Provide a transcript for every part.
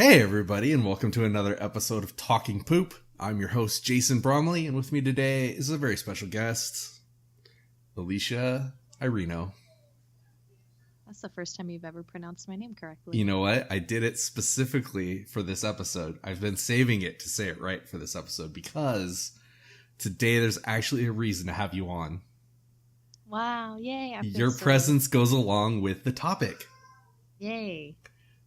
Hey everybody, and welcome to another episode of Talking Poop. I'm your host, Jason Bromley, and with me today is a very special guest, Alicia, Irino. That's the first time you've ever pronounced my name correctly. You know what? I did it specifically for this episode. I've been saving it to say it right for this episode because today there's actually a reason to have you on. Wow, yay. Your presence goes along with the topic. Yay.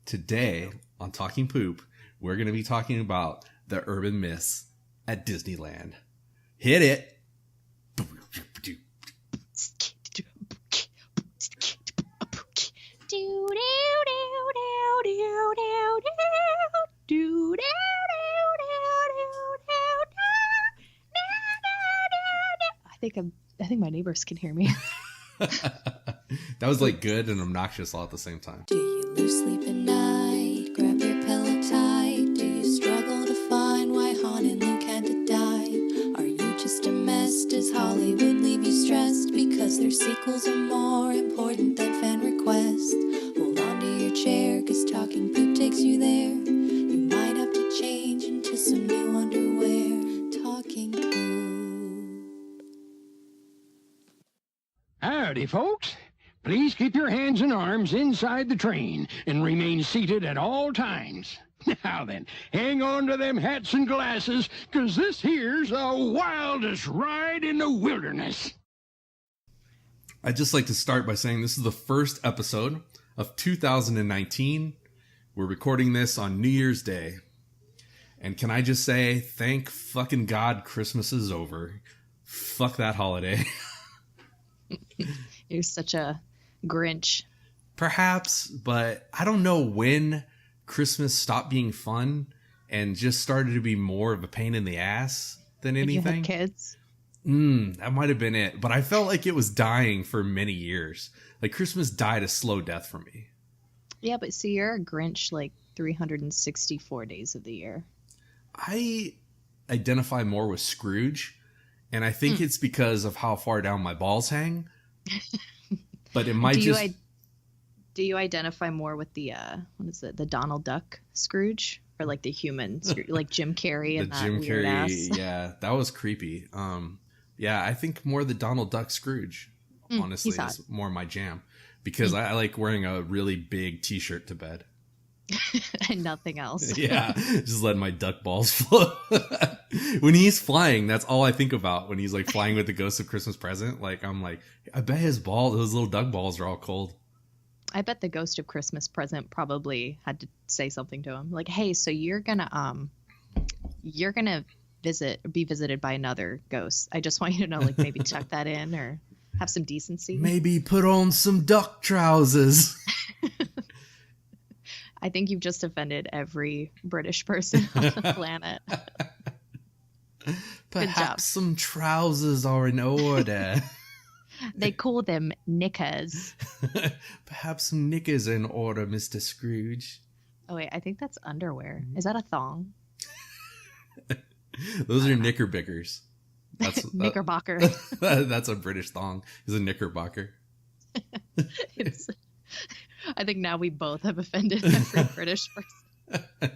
Today, on Talking Poop, we're going to be talking about the urban myths at Disneyland. Hit it! I think my neighbors can hear me. That was like good and obnoxious all at the same time. Do you lose sleep at night? Grab your pillow tight. Do you struggle to find why Han and Luke had to die? Are you just a mess? Does Hollywood leave you stressed? Because their sequels are more important than fan requests. Hold on to your chair, cause Talking Poop takes you there. You might have to change into some new underwear. Talking Poop. Howdy, folks. Please keep your hands and arms inside the train and remain seated at all times. Now then, hang on to them hats and glasses, 'cause this here's the wildest ride in the wilderness. I'd just like to start by saying this is the first episode of 2019. We're recording this on New Year's Day. And can I just say, thank fucking God Christmas is over. Fuck that holiday. You're such a Grinch. Perhaps, but I don't know when Christmas stopped being fun and just started to be more of a pain in the ass than anything. You have kids? That might have been it. But I felt like it was dying for many years. Like Christmas died a slow death for me. Yeah, but see, you're a Grinch like 364 days of the year. I identify more with Scrooge, and I think it's because of how far down my balls hang. But it might do you identify more with the what is it, the Donald Duck Scrooge, or like the human Scrooge, like Jim Carrey and the that Jim weird Carrey, ass? yeah, that was creepy. Yeah, I think more the Donald Duck Scrooge. Honestly, is more my jam because I like wearing a really big T-shirt to bed. And nothing else. Yeah, just letting my duck balls float. When he's flying, that's all I think about. When he's like flying with the Ghost of Christmas Present, like I'm like, I bet his those little duck balls are all cold. I bet the Ghost of Christmas Present probably had to say something to him, like, "Hey, so you're gonna be visited by another ghost. I just want you to know, like, maybe tuck that in or have some decency. Maybe put on some duck trousers." I think you've just offended every British person on the planet. Perhaps some trousers are in order. They call them knickers. Perhaps some knickers are in order, Mr. Scrooge. Oh, wait, I think that's underwear. Is that a thong? Those are knickerbickers. Knickerbocker. That's a British thong. It's a knickerbocker. I think now we both have offended every British person.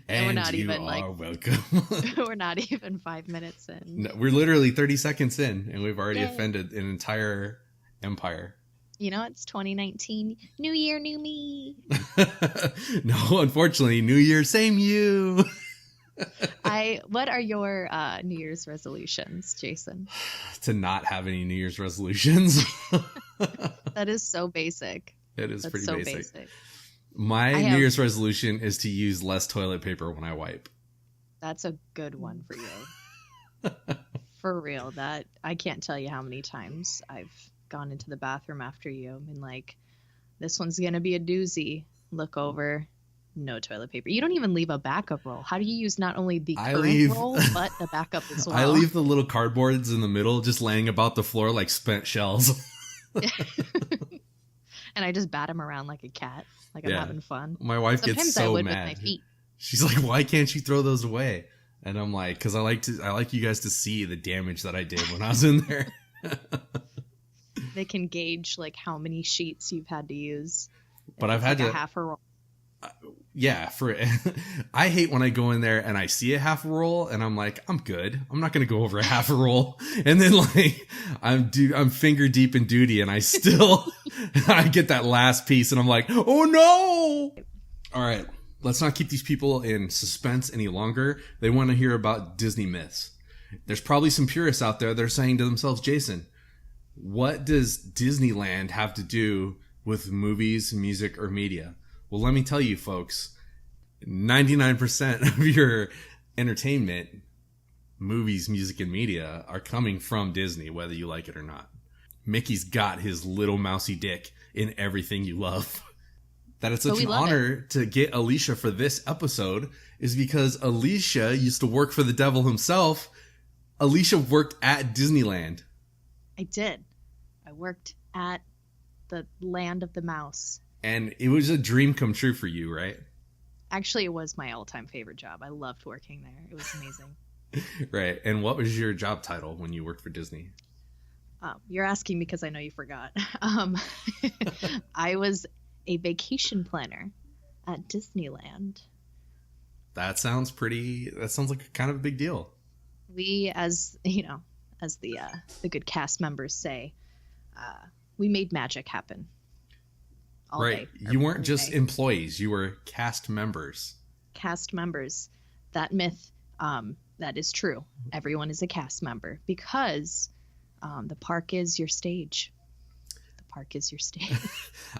And we're not you even are welcome. We're not even 5 minutes in. No, we're literally 30 seconds in, and we've already offended an entire empire. You know, it's 2019. New year, new me. No, unfortunately, New Year, same you. What are your New Year's resolutions, Jason? To not have any New Year's resolutions. That is so basic. It is pretty basic. My New Year's resolution is to use less toilet paper when I wipe. That's a good one for you. For real. That I can't tell you how many times I've gone into the bathroom after you and like, this one's going to be a doozy. Look over. No toilet paper. You don't even leave a backup roll. How do you use not only the current roll, but the backup as well? I leave the little cardboards in the middle just laying about the floor like spent shells. And I just bat them around like a cat. Like I'm having fun. My wife Sometimes gets so I would mad. with my feet. She's like, "Why can't you throw those away?" And I'm like, "Because I like you guys to see the damage that I did when I was in there." They can gauge like how many sheets you've had to use. But I've had like to half a roll. Yeah, I hate when I go in there and I see a half a roll and I'm like, I'm good. I'm not going to go over a half a roll. And then like I'm finger deep in duty and I still I get that last piece and I'm like, oh no. All right, let's not keep these people in suspense any longer. They want to hear about Disney myths. There's probably some purists out there that are saying to themselves, Jason, what does Disneyland have to do with movies, music, or media? Well, let me tell you, folks, 99% of your entertainment, movies, music, and media are coming from Disney, whether you like it or not. Mickey's got his little mousy dick in everything you love. That it's such an honor to get Alicia for this episode is because Alicia used to work for the devil himself. Alicia worked at Disneyland. I did. I worked at the Land of the Mouse. And it was a dream come true for you, right? Actually, it was my all-time favorite job. I loved working there. It was amazing. Right. And what was your job title when you worked for Disney? You're asking because I know you forgot. I was a vacation planner at Disneyland. That sounds like kind of a big deal. We, as the good cast members say, we made magic happen. All right. day, you weren't just employees. You were cast members. Cast members. That myth, that is true. Everyone is a cast member because the park is your stage. The park is your stage.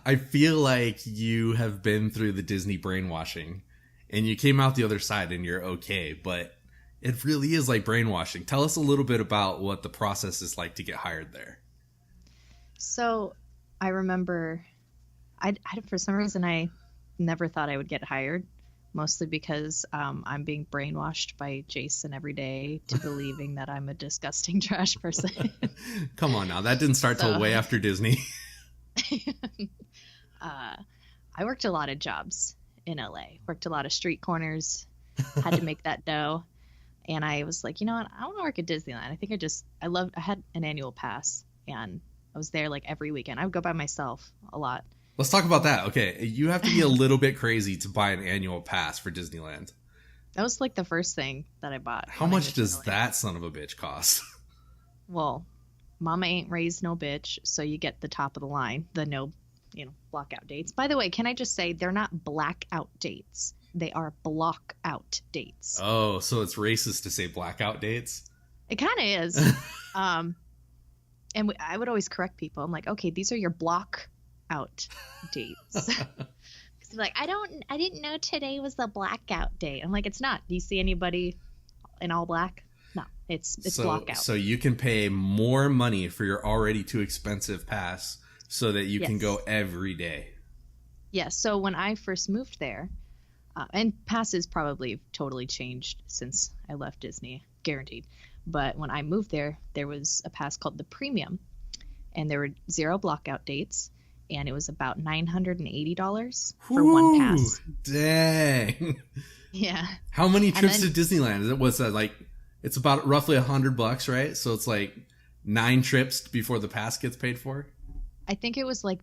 I feel like you have been through the Disney brainwashing and you came out the other side and you're okay, but it really is like brainwashing. Tell us a little bit about what the process is like to get hired there. So I remember... I for some reason, I never thought I would get hired, mostly because I'm being brainwashed by Jason every day to believing that I'm a disgusting trash person. Come on now. That didn't start till way after Disney. I worked a lot of jobs in LA, worked a lot of street corners, had to make that dough. And I was like, you know what? I want to work at Disneyland. I think I had an annual pass and I was there like every weekend. I would go by myself a lot. Let's talk about that. Okay, you have to be a little bit crazy to buy an annual pass for Disneyland. That was like the first thing that I bought. How much does that son of a bitch cost? Well, mama ain't raised no bitch, so you get the top of the line, the no, blockout dates. By the way, can I just say they're not blackout dates. They are block out dates. Oh, so it's racist to say blackout dates? It kind of is. And I would always correct people. I'm like, okay, these are your block out dates. Because they're like, I didn't know today was the blackout date. I'm like, it's not. Do you see anybody in all black? No, it's blackout. So you can pay more money for your already too expensive pass so that you can go every day. Yeah. So when I first moved there, and passes probably totally changed since I left Disney, guaranteed. But when I moved there was a pass called the Premium, and there were 0 blockout dates. And it was about $980 for one pass. Dang. Yeah. How many trips to Disneyland? What's that like? It's about roughly $100, right? So it's like 9 trips before the pass gets paid for. I think it was like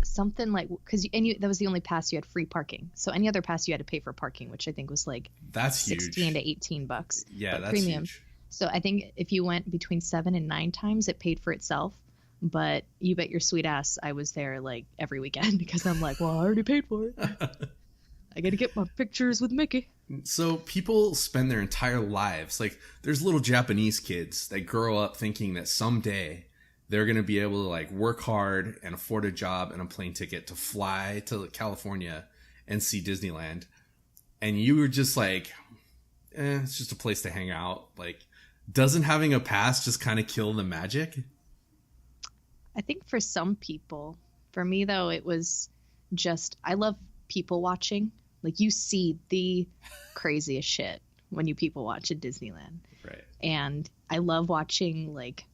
something like that was the only pass you had free parking. So any other pass you had to pay for parking, which I think was like that's $16 to $18. Yeah, that's premium. Huge. So I think if you went between 7 and 9 times, it paid for itself. But you bet your sweet ass I was there like every weekend because I'm like, well, I already paid for it. I got to get my pictures with Mickey. So people spend their entire lives, like there's little Japanese kids that grow up thinking that someday they're going to be able to like work hard and afford a job and a plane ticket to fly to California and see Disneyland. And you were just like, it's just a place to hang out. Like, doesn't having a pass just kind of kill the magic? I think for some people, for me though, it was just, I love people watching. Like you see the craziest shit when you people watch at Disneyland. Right. And I love watching like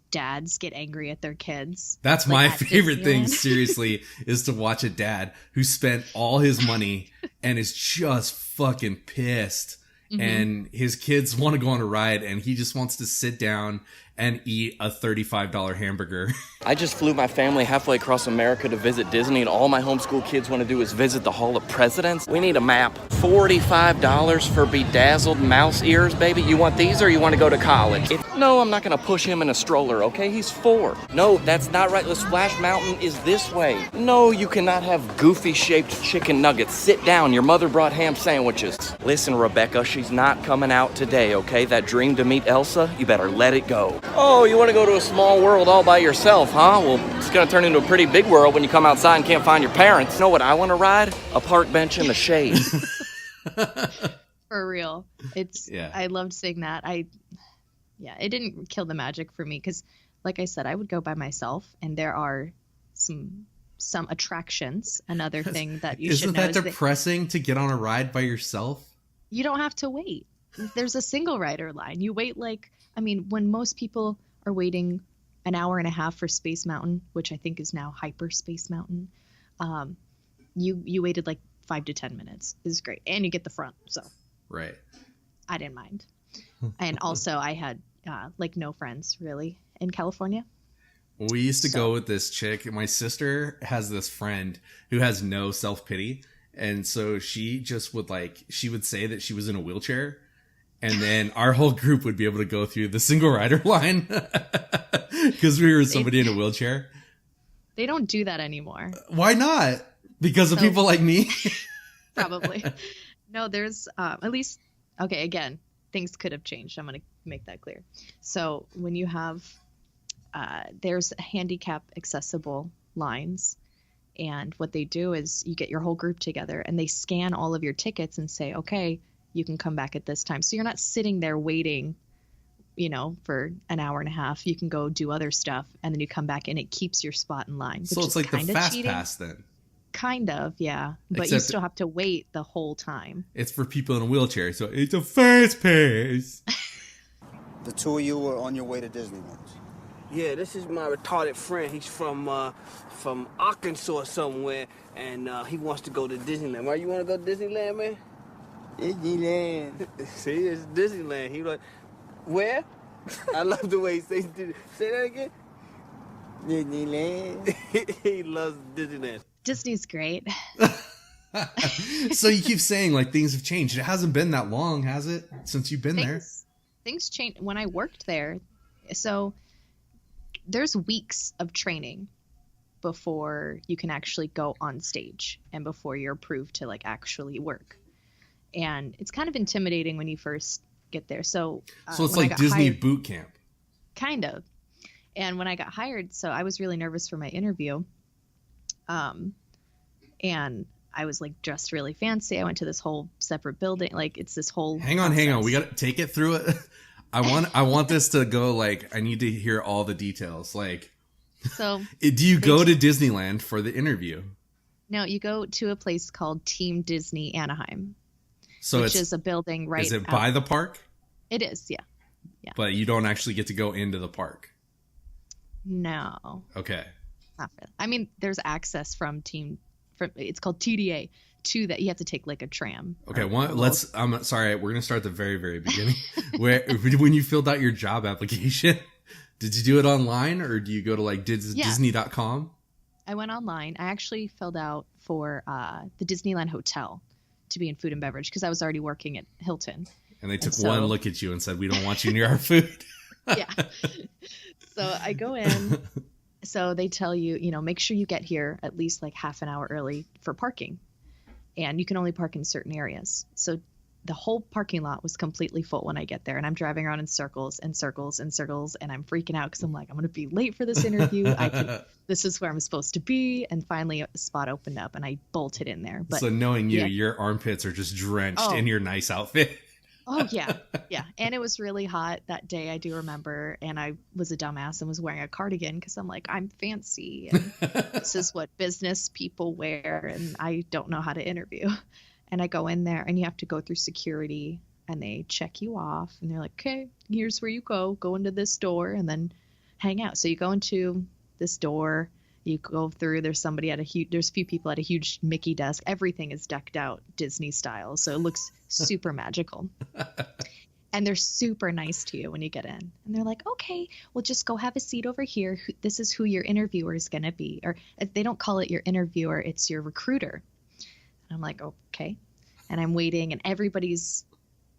dads get angry at their kids. That's like, my favorite thing, seriously, is to watch a dad who spent all his money and is just fucking pissed and his kids want to go on a ride, and he just wants to sit down and eat a $35 hamburger. I just flew my family halfway across America to visit Disney, and all my homeschool kids want to do is visit the Hall of Presidents. We need a map. $45 for bedazzled mouse ears, baby. You want these or you want to go to college? No, I'm not going to push him in a stroller, okay? He's 4. No, that's not right. The Splash Mountain is this way. No, you cannot have goofy-shaped chicken nuggets. Sit down. Your mother brought ham sandwiches. Listen, Rebecca, she's not coming out today, okay? That dream to meet Elsa, you better let it go. Oh, you want to go to a small world all by yourself, huh? Well, it's going to turn into a pretty big world when you come outside and can't find your parents. You know what I want to ride? A park bench in the shade. For real. I loved seeing that. It didn't kill the magic for me because, like I said, I would go by myself, and there are some attractions. Another thing that you should know is that depressing to get on a ride by yourself? You don't have to wait. There's a single rider line. You wait when most people are waiting an hour and a half for Space Mountain, which I think is now Hyperspace Mountain, you waited like 5 to 10 minutes. It was great. And you get the front, so. Right. I didn't mind. And also I had no friends really in California. We used to go with this chick. My sister has this friend who has no self-pity. And so she just would she would say that she was in a wheelchair. And then our whole group would be able to go through the single rider line because we were somebody in a wheelchair. They don't do that anymore. Why not? Because of people like me? Probably. No, there's at least, okay, again, things could have changed. I'm going to make that clear. So when you have, there's handicap accessible lines. And what they do is you get your whole group together and they scan all of your tickets and say, okay, you can come back at this time. So you're not sitting there waiting, for an hour and a half. You can go do other stuff and then you come back and it keeps your spot in line. So it's like the fast pass then. Kind of, yeah. But you still have to wait the whole time. It's for people in a wheelchair, so it's a fast pass. The two of you were on your way to Disneyland. Yeah, this is my retarded friend. He's from Arkansas somewhere, and he wants to go to Disneyland. Why you want to go to Disneyland, man? Disneyland. See, it's Disneyland. He like, where? I love the way he says Disneyland. Say that again. Disneyland. He loves Disneyland. Disney's great. So you keep saying things have changed. It hasn't been that long, has it? Since you've been there? Things changed when I worked there. So there's weeks of training before you can actually go on stage and before you're approved to actually work. And it's kind of intimidating when you first get there. So it's like Disney boot camp. Kind of. And when I got hired, so I was really nervous for my interview. And I was dressed really fancy. I went to this whole separate building. It's this whole Hang on. We got to take it through it. I want this to go I need to hear all the details. So do you go to Disneyland for the interview? No, you go to a place called Team Disney Anaheim. So which is a building right. Is it by the park? It is, yeah. But you don't actually get to go into the park. No. Okay. Not really. I mean, there's access from it's called TDA to that. You have to take a tram. Okay. I'm sorry. We're going to start at the very, very beginning. When you filled out your job application, did you do it online or do you go to Disney.com? I went online. I actually filled out for the Disneyland Hotel to be in food and beverage because I was already working at Hilton. And they took one look at you and said, we don't want you near our food. Yeah. So I go in. So they tell you, make sure you get here at least half an hour early for parking. And you can only park in certain areas. So the whole parking lot was completely full when I get there. And I'm driving around in circles and circles and circles. And I'm freaking out because I'm I'm going to be late for this interview. This is where I'm supposed to be. And finally a spot opened up and I bolted in there. But so knowing your armpits are just drenched in your nice outfit. Oh, yeah. Yeah. And it was really hot that day, I do remember. And I was a dumbass and was wearing a cardigan because I'm fancy. And this is what business people wear. And I don't know how to interview. And I go in there and you have to go through security and they check you off. And they're like, okay, here's where you go. Go into this door and then hang out. So you go into this door. You go through, there's a few people at a huge Mickey desk. Everything is decked out Disney style, so it looks super magical. And they're super nice to you when you get in. And they're like, okay, well, just go have a seat over here. This is who your interviewer is going to be. Or they don't call it your interviewer, it's your recruiter. And I'm like, okay. And I'm waiting, and everybody's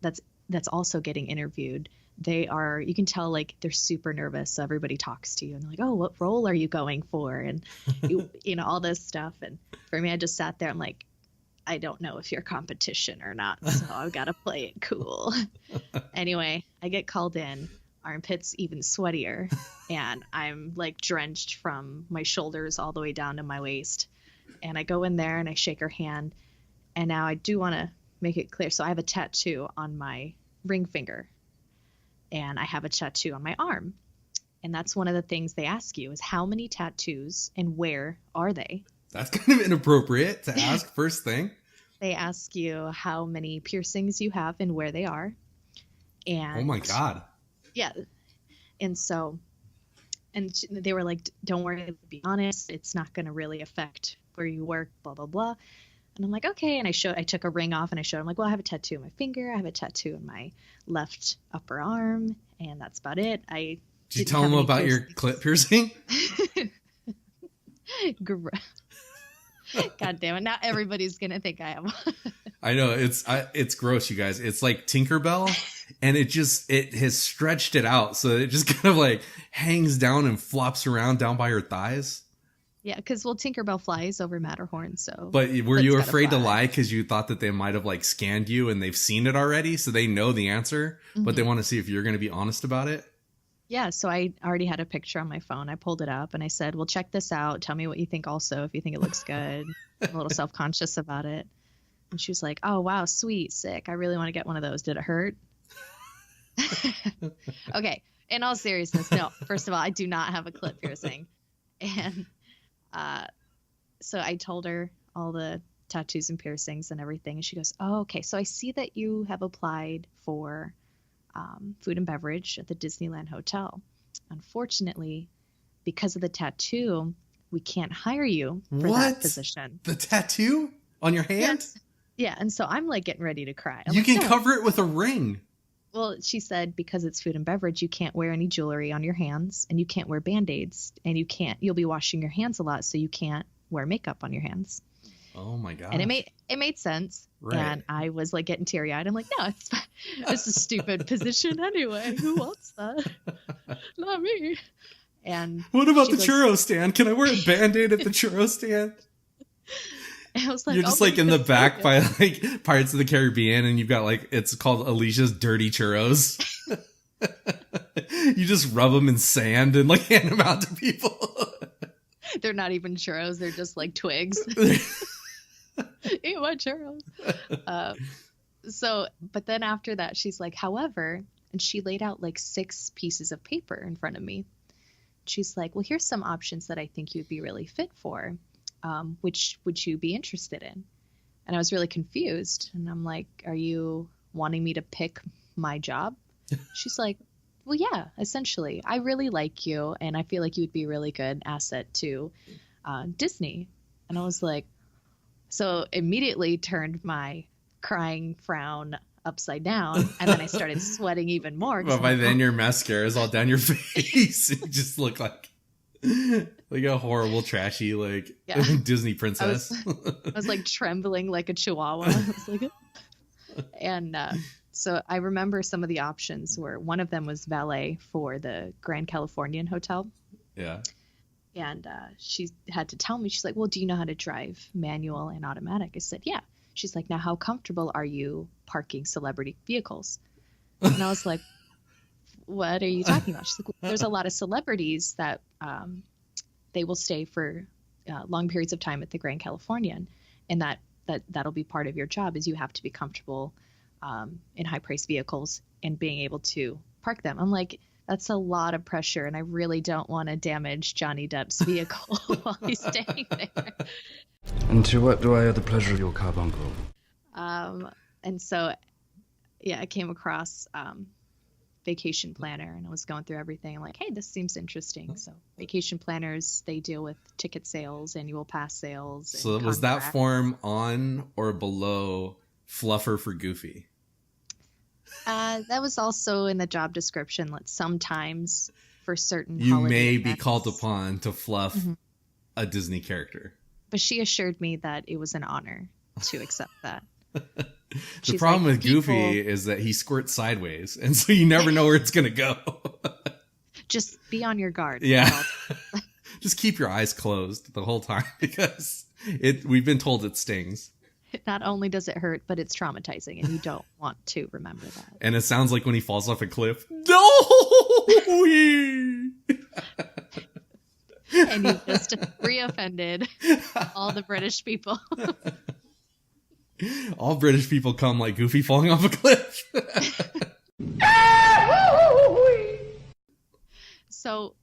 that's also getting interviewed. You can tell, like, they're super nervous. So everybody talks to you and they're like, oh, what role are you going for? And you know, all this stuff. And for me, I just sat there. I'm like, I don't know if you're competition or not. So I've got to play it cool. Anyway, I get called in, armpits even sweatier. And I'm like drenched from my shoulders all the way down to my waist. And I go in there and I shake her hand. And now I do want to make it clear. So I have a tattoo on my ring finger. And I have a tattoo on my arm. And that's one of the things they ask you is how many tattoos and where are they? That's kind of inappropriate to ask first thing. They ask you how many piercings you have and where they are. And oh my God. Yeah. And they were like, don't worry, be honest. It's not going to really affect where you work, blah, blah, blah. And I'm like, okay. And I took a ring off and I showed him, like, well, I have a tattoo on my finger. I have a tattoo on my left upper arm. And that's about it. Did you tell him about your clit piercing? God damn it. Now everybody's going to think I am. I know. It's gross, you guys. It's like Tinkerbell, and it has stretched it out. So it just kind of like hangs down and flops around down by her thighs. Yeah, because, well, Tinkerbell flies over Matterhorn, so... But were you afraid to lie because you thought that they might have, like, scanned you and they've seen it already, so they know the answer, but they want to see if you're going to be honest about it? Yeah, so I already had a picture on my phone. I pulled it up, and I said, well, check this out. Tell me what you think also, if you think it looks good. I'm a little self-conscious about it. And she was like, oh, wow, sweet, sick. I really want to get one of those. Did it hurt? Okay, in all seriousness, no. First of all, I do not have a clit piercing. And... so I told her all the tattoos and piercings and everything. And she goes, oh, okay. So I see that you have applied for food and beverage at the Disneyland Hotel. Unfortunately, because of the tattoo, we can't hire you for that position. The tattoo on your hand? Yes. Yeah. And so I'm like getting ready to cry. You can cover it with a ring. Well, she said because it's food and beverage, you can't wear any jewelry on your hands and you can't wear Band-Aids and you'll be washing your hands a lot, so you can't wear makeup on your hands. Oh my God. And it made sense. Right. And I was like getting teary eyed. I'm like, no, it's fine. It's a stupid position anyway. Who wants that? Not me. And what about the churro stand? Can I wear a Band-Aid at the churro stand? I was like, you're just like in the back by like Pirates of the Caribbean, and you've got like, it's called Alicia's Dirty Churros. You just rub them in sand and like hand them out to people. They're not even churros. They're just like twigs. Eat my churros. But then after that, she's like, however, and she laid out like 6 pieces of paper in front of me. She's like, well, here's some options that I think you'd be really fit for. Which would you be interested in? And I was really confused. And I'm like, are you wanting me to pick my job? She's like, well, yeah, essentially. I really like you, and I feel like you would be a really good asset to Disney. And I was like, so immediately turned my crying frown upside down, and then I started sweating even more. But by then your mascara is all down your face. You just look like a horrible, trashy, like Disney princess. I was like trembling like a chihuahua. I was like, and so I remember some of the options were, one of them was valet for the Grand Californian Hotel. Yeah. And she had to tell me, she's like, well, do you know how to drive manual and automatic? I said, yeah. She's like, now how comfortable are you parking celebrity vehicles? And I was like, what are you talking about? She's like, well, there's a lot of celebrities that they will stay for long periods of time at the Grand Californian, and that'll be part of your job, is you have to be comfortable in high priced vehicles and being able to park them. I'm like, that's a lot of pressure, and I really don't want to damage Johnny Depp's vehicle while he's staying there. And to what do I owe the pleasure of your carbuncle? And so, yeah, I came across vacation planner, and I was going through everything. I'm like, hey, this seems interesting. So vacation planners, they deal with ticket sales, annual pass sales. So was that form on or below Fluffer for Goofy? That was also in the job description. Like sometimes for certain you holiday may events, be called upon to fluff a Disney character. But she assured me that it was an honor to accept that. The problem with Goofy is that he squirts sideways, and so you never know where it's going to go. Just be on your guard. Yeah. Just keep your eyes closed the whole time, because we've been told it stings. Not only does it hurt, but it's traumatizing, and you don't want to remember that. And it sounds like when he falls off a cliff. No! And you just re-offended all the British people. All British people come like Goofy falling off a cliff. So,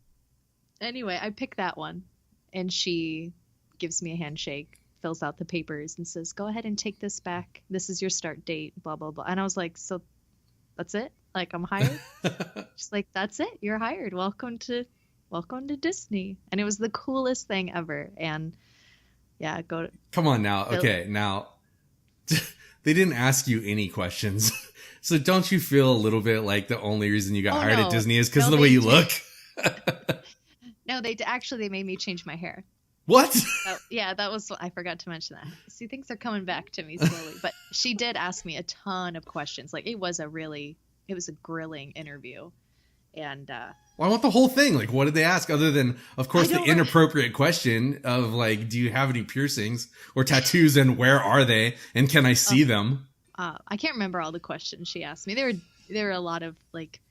anyway, I picked that one, and she gives me a handshake, fills out the papers, and says, go ahead and take this back. This is your start date, blah, blah, blah. And I was like, so that's it? Like, I'm hired? She's like, that's it. You're hired. Welcome to Disney. And it was the coolest thing ever. And yeah, Come on now. Okay, now they didn't ask you any questions. So don't you feel a little bit like the only reason you got hired at Disney is because of the way you look? No, they made me change my hair. What? That was, I forgot to mention that. See, things are coming back to me slowly. But she did ask me a ton of questions. Like, it was a grilling interview. And well, I want the whole thing. Like, what did they ask other than, of course, the inappropriate question of like, do you have any piercings or tattoos, and where are they, and can I see them? I can't remember all the questions she asked me. There were a lot of like,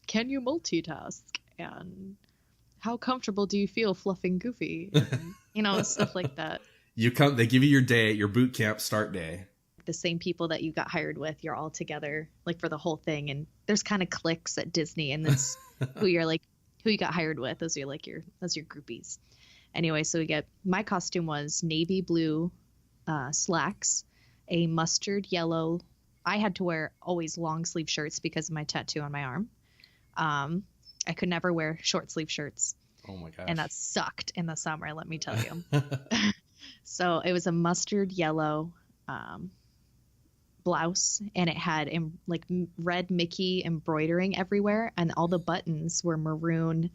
can you multitask, and how comfortable do you feel fluffing Goofy, and, stuff like that. They give you your day, your boot camp start day. The same people that you got hired with, you're all together like for the whole thing, and there's kind of cliques at Disney, and that's who you got hired with. Those are your groupies. Anyway, so my costume was navy blue slacks, a mustard yellow. I had to wear always long sleeve shirts because of my tattoo on my arm. I could never wear short sleeve shirts. Oh my gosh. And that sucked in the summer, let me tell you. So it was a mustard yellow blouse, and it had like red Mickey embroidering everywhere, and all the buttons were maroon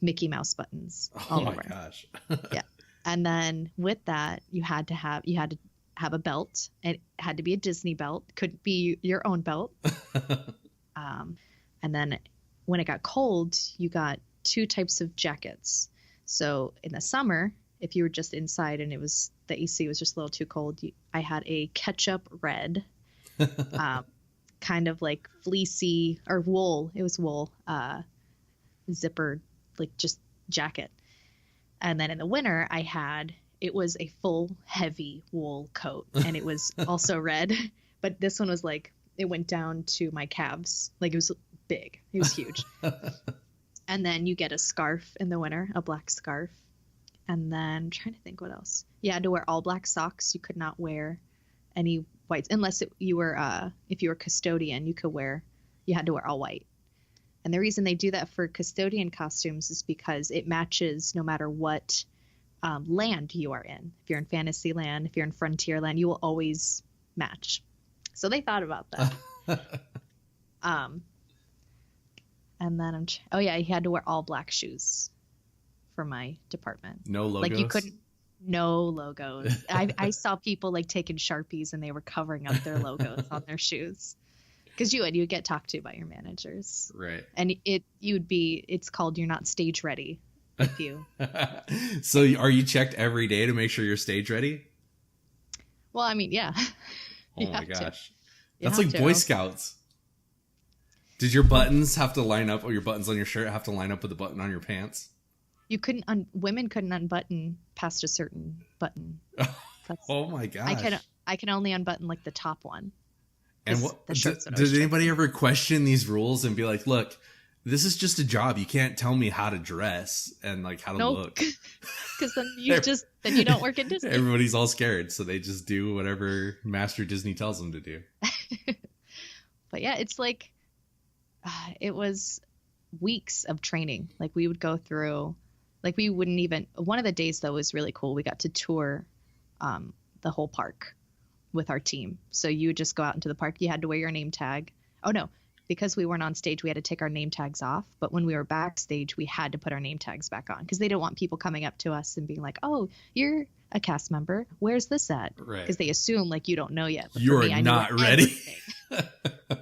Mickey Mouse buttons all over. Gosh. Yeah. And then with that, you had to have a belt. It had to be a Disney belt. Couldn't be your own belt. And then when it got cold, you got two types of jackets. So in the summer, if you were just inside and the AC was just a little too cold, I had a ketchup red, kind of like fleecy or wool. It was wool, zippered, like just jacket. And then in the winter, it was a full heavy wool coat, and it was also red, but this one was like, it went down to my calves. Like, it was big. It was huge. And then you get a scarf in the winter, a black scarf. And then I'm trying to think what else. You had to wear all black socks. You could not wear any whites unless if you were custodian, you had to wear all white. And the reason they do that for custodian costumes is because it matches no matter what land you are in. If you're in Fantasyland, if you're in Frontierland, you will always match. So they thought about that. And then you had to wear all black shoes for my department. No logos? Like, you couldn't. No logos. I saw people like taking Sharpies, and they were covering up their logos on their shoes. Because you would get talked to by your managers. Right. And it's called you're not stage ready if you. So are you checked every day to make sure you're stage ready? Well, I mean, yeah. Oh my gosh. That's like Boy Scouts. Did your buttons have to line up, or your buttons on your shirt have to line up with the button on your pants? You couldn't, women couldn't unbutton past a certain button. Oh my gosh. I can only unbutton like the top one. And did anybody ever question these rules and be like, look, this is just a job. You can't tell me how to dress and like how to look. Because then you don't work at Disney. Everybody's all scared, so they just do whatever Master Disney tells them to do. But yeah, it's like, it was weeks of training. Like we would go through, like we wouldn't even, one of the days though was really cool. We got to tour the whole park with our team. So you would just go out into the park. You had to wear your name tag. Oh no, because we weren't on stage, we had to take our name tags off. But when we were backstage, we had to put our name tags back on because they don't want people coming up to us and being like, oh, you're a cast member. Where's this at? Right. Because they assume like you don't know yet. But You're for me, I knew not where ready.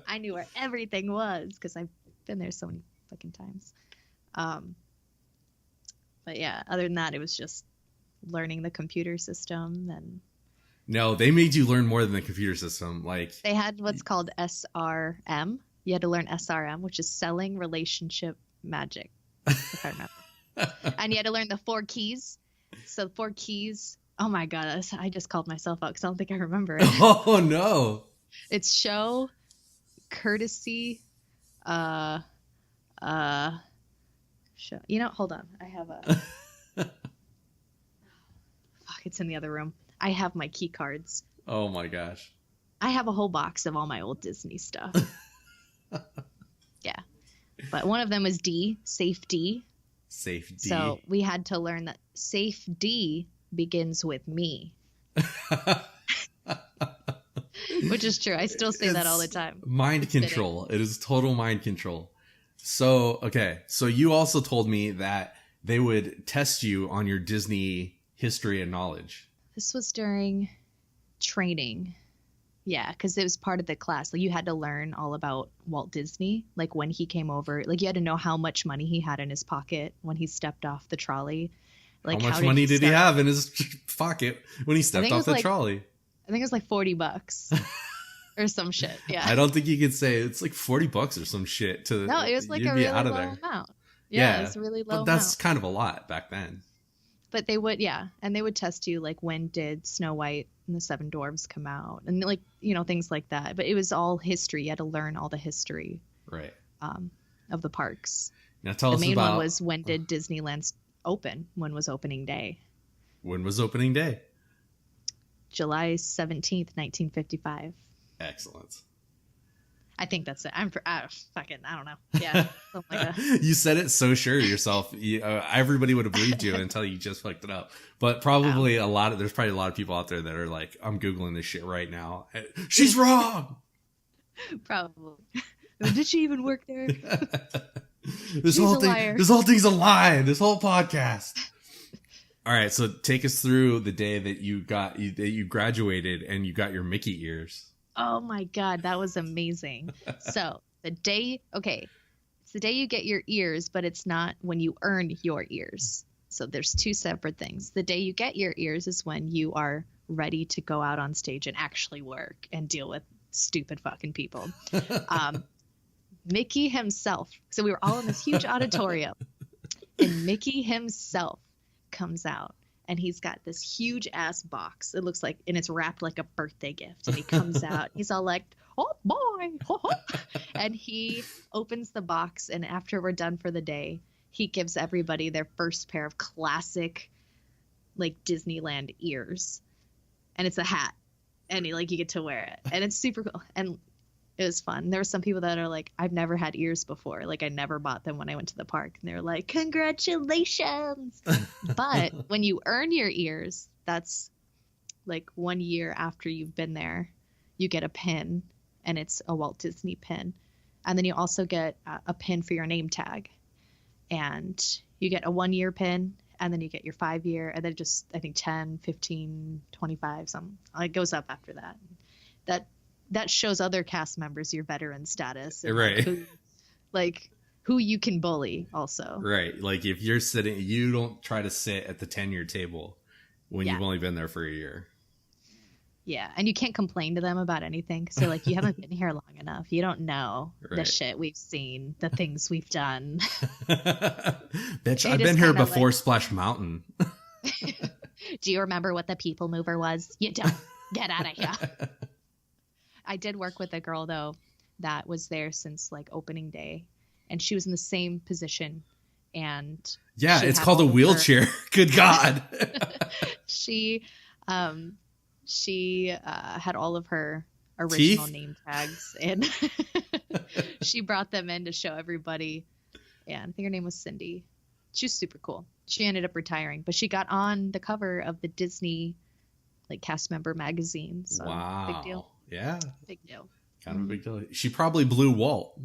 I knew where everything was because I've been there so many fucking times. But yeah, other than that, it was just learning the computer system. And No, they made you learn more than the computer system. Like they had what's called SRM. You had to learn SRM, which is selling relationship magic, if I remember. And you had to learn the 4 keys. So 4 keys. Oh my God, I just called myself out because I don't think I remember it. Oh no. It's show, courtesy, show. You know, hold on. I have a. Fuck, it's in the other room. I have my key cards. Oh my gosh. I have a whole box of all my old Disney stuff. Yeah. But one of them was D, safe D. Safe D. So we had to learn that safe D begins with me. Which is true. I still say that all the time. Mind control. It is total mind control. So, okay. So you also told me that they would test you on your Disney history and knowledge. This was during training. Yeah, because it was part of the class. Like you had to learn all about Walt Disney, like when he came over. Like you had to know how much money he had in his pocket when he stepped off the trolley. Like how much money did he have in his pocket when he stepped off the trolley? I think it was like $40 or some shit. Yeah. I don't think you could say it's like $40 or some shit to. No, it was like a really low amount. Yeah, it was a really low but that's amount. kind of a lot back then. But they would, yeah, and they would test you like when did Snow White and the 7 Dwarfs come out, and like things like that. But it was all history. You had to learn all the history, right, of the parks. Now tell us about. The main one was when did Disneyland open? When was opening day? When was opening day? July 17th, 1955. Excellent. I think that's it. I don't know. Yeah. Something like that. You said it so sure of yourself. Everybody would have believed you until you just fucked it up. But probably there's probably a lot of people out there that are like, I'm Googling this shit right now. She's wrong. Probably. Did she even work there? This whole thing's a lie. This whole podcast. All right. So take us through the day that you graduated and you got your Mickey ears. Oh my God, that was amazing. So it's the day you get your ears, but it's not when you earn your ears. So there's 2 separate things. The day you get your ears is when you are ready to go out on stage and actually work and deal with stupid fucking people. Mickey himself. So we were all in this huge auditorium and Mickey himself comes out. And he's got this huge ass box. It looks like, and it's wrapped like a birthday gift. And he comes out, he's all like, oh boy, ho, ho. And he opens the box. And after we're done for the day, he gives everybody their first pair of classic, like Disneyland ears. And it's a hat. And you get to wear it. And it's super cool. And it was fun. There were some people that are like, I've never had ears before. Like I never bought them when I went to the park. And they're like, congratulations. But when you earn your ears, that's like 1 year after you've been there, you get a pin and it's a Walt Disney pin. And then you also get a pin for your name tag. And you get a 1 year pin and then you get your 5 year and then just, I think 10, 15, 25, something. It goes up after that. That shows other cast members your veteran status. And right. Who you can bully also. Like if you're sitting, you don't try to sit at the 10-year table when you've only been there for a year. Yeah. And you can't complain to them about anything. Because they're like, you haven't been here long enough. You don't know the shit we've seen, the things we've done. Bitch, I've been here before Splash Mountain. Do you remember what the people mover was? You don't. Get out of here. I did work with a girl though that was there since like opening day, and she was in the same position. And it's called a wheelchair. Good God. She had all of her original teeth? name tags and She brought them in to show everybody. Yeah, I think her name was Cindy. She was super cool. She ended up retiring, but she got on the cover of the Disney like cast member magazine. So Wow. big deal. Yeah. Big deal. Kind of a big deal. She probably blew Walt.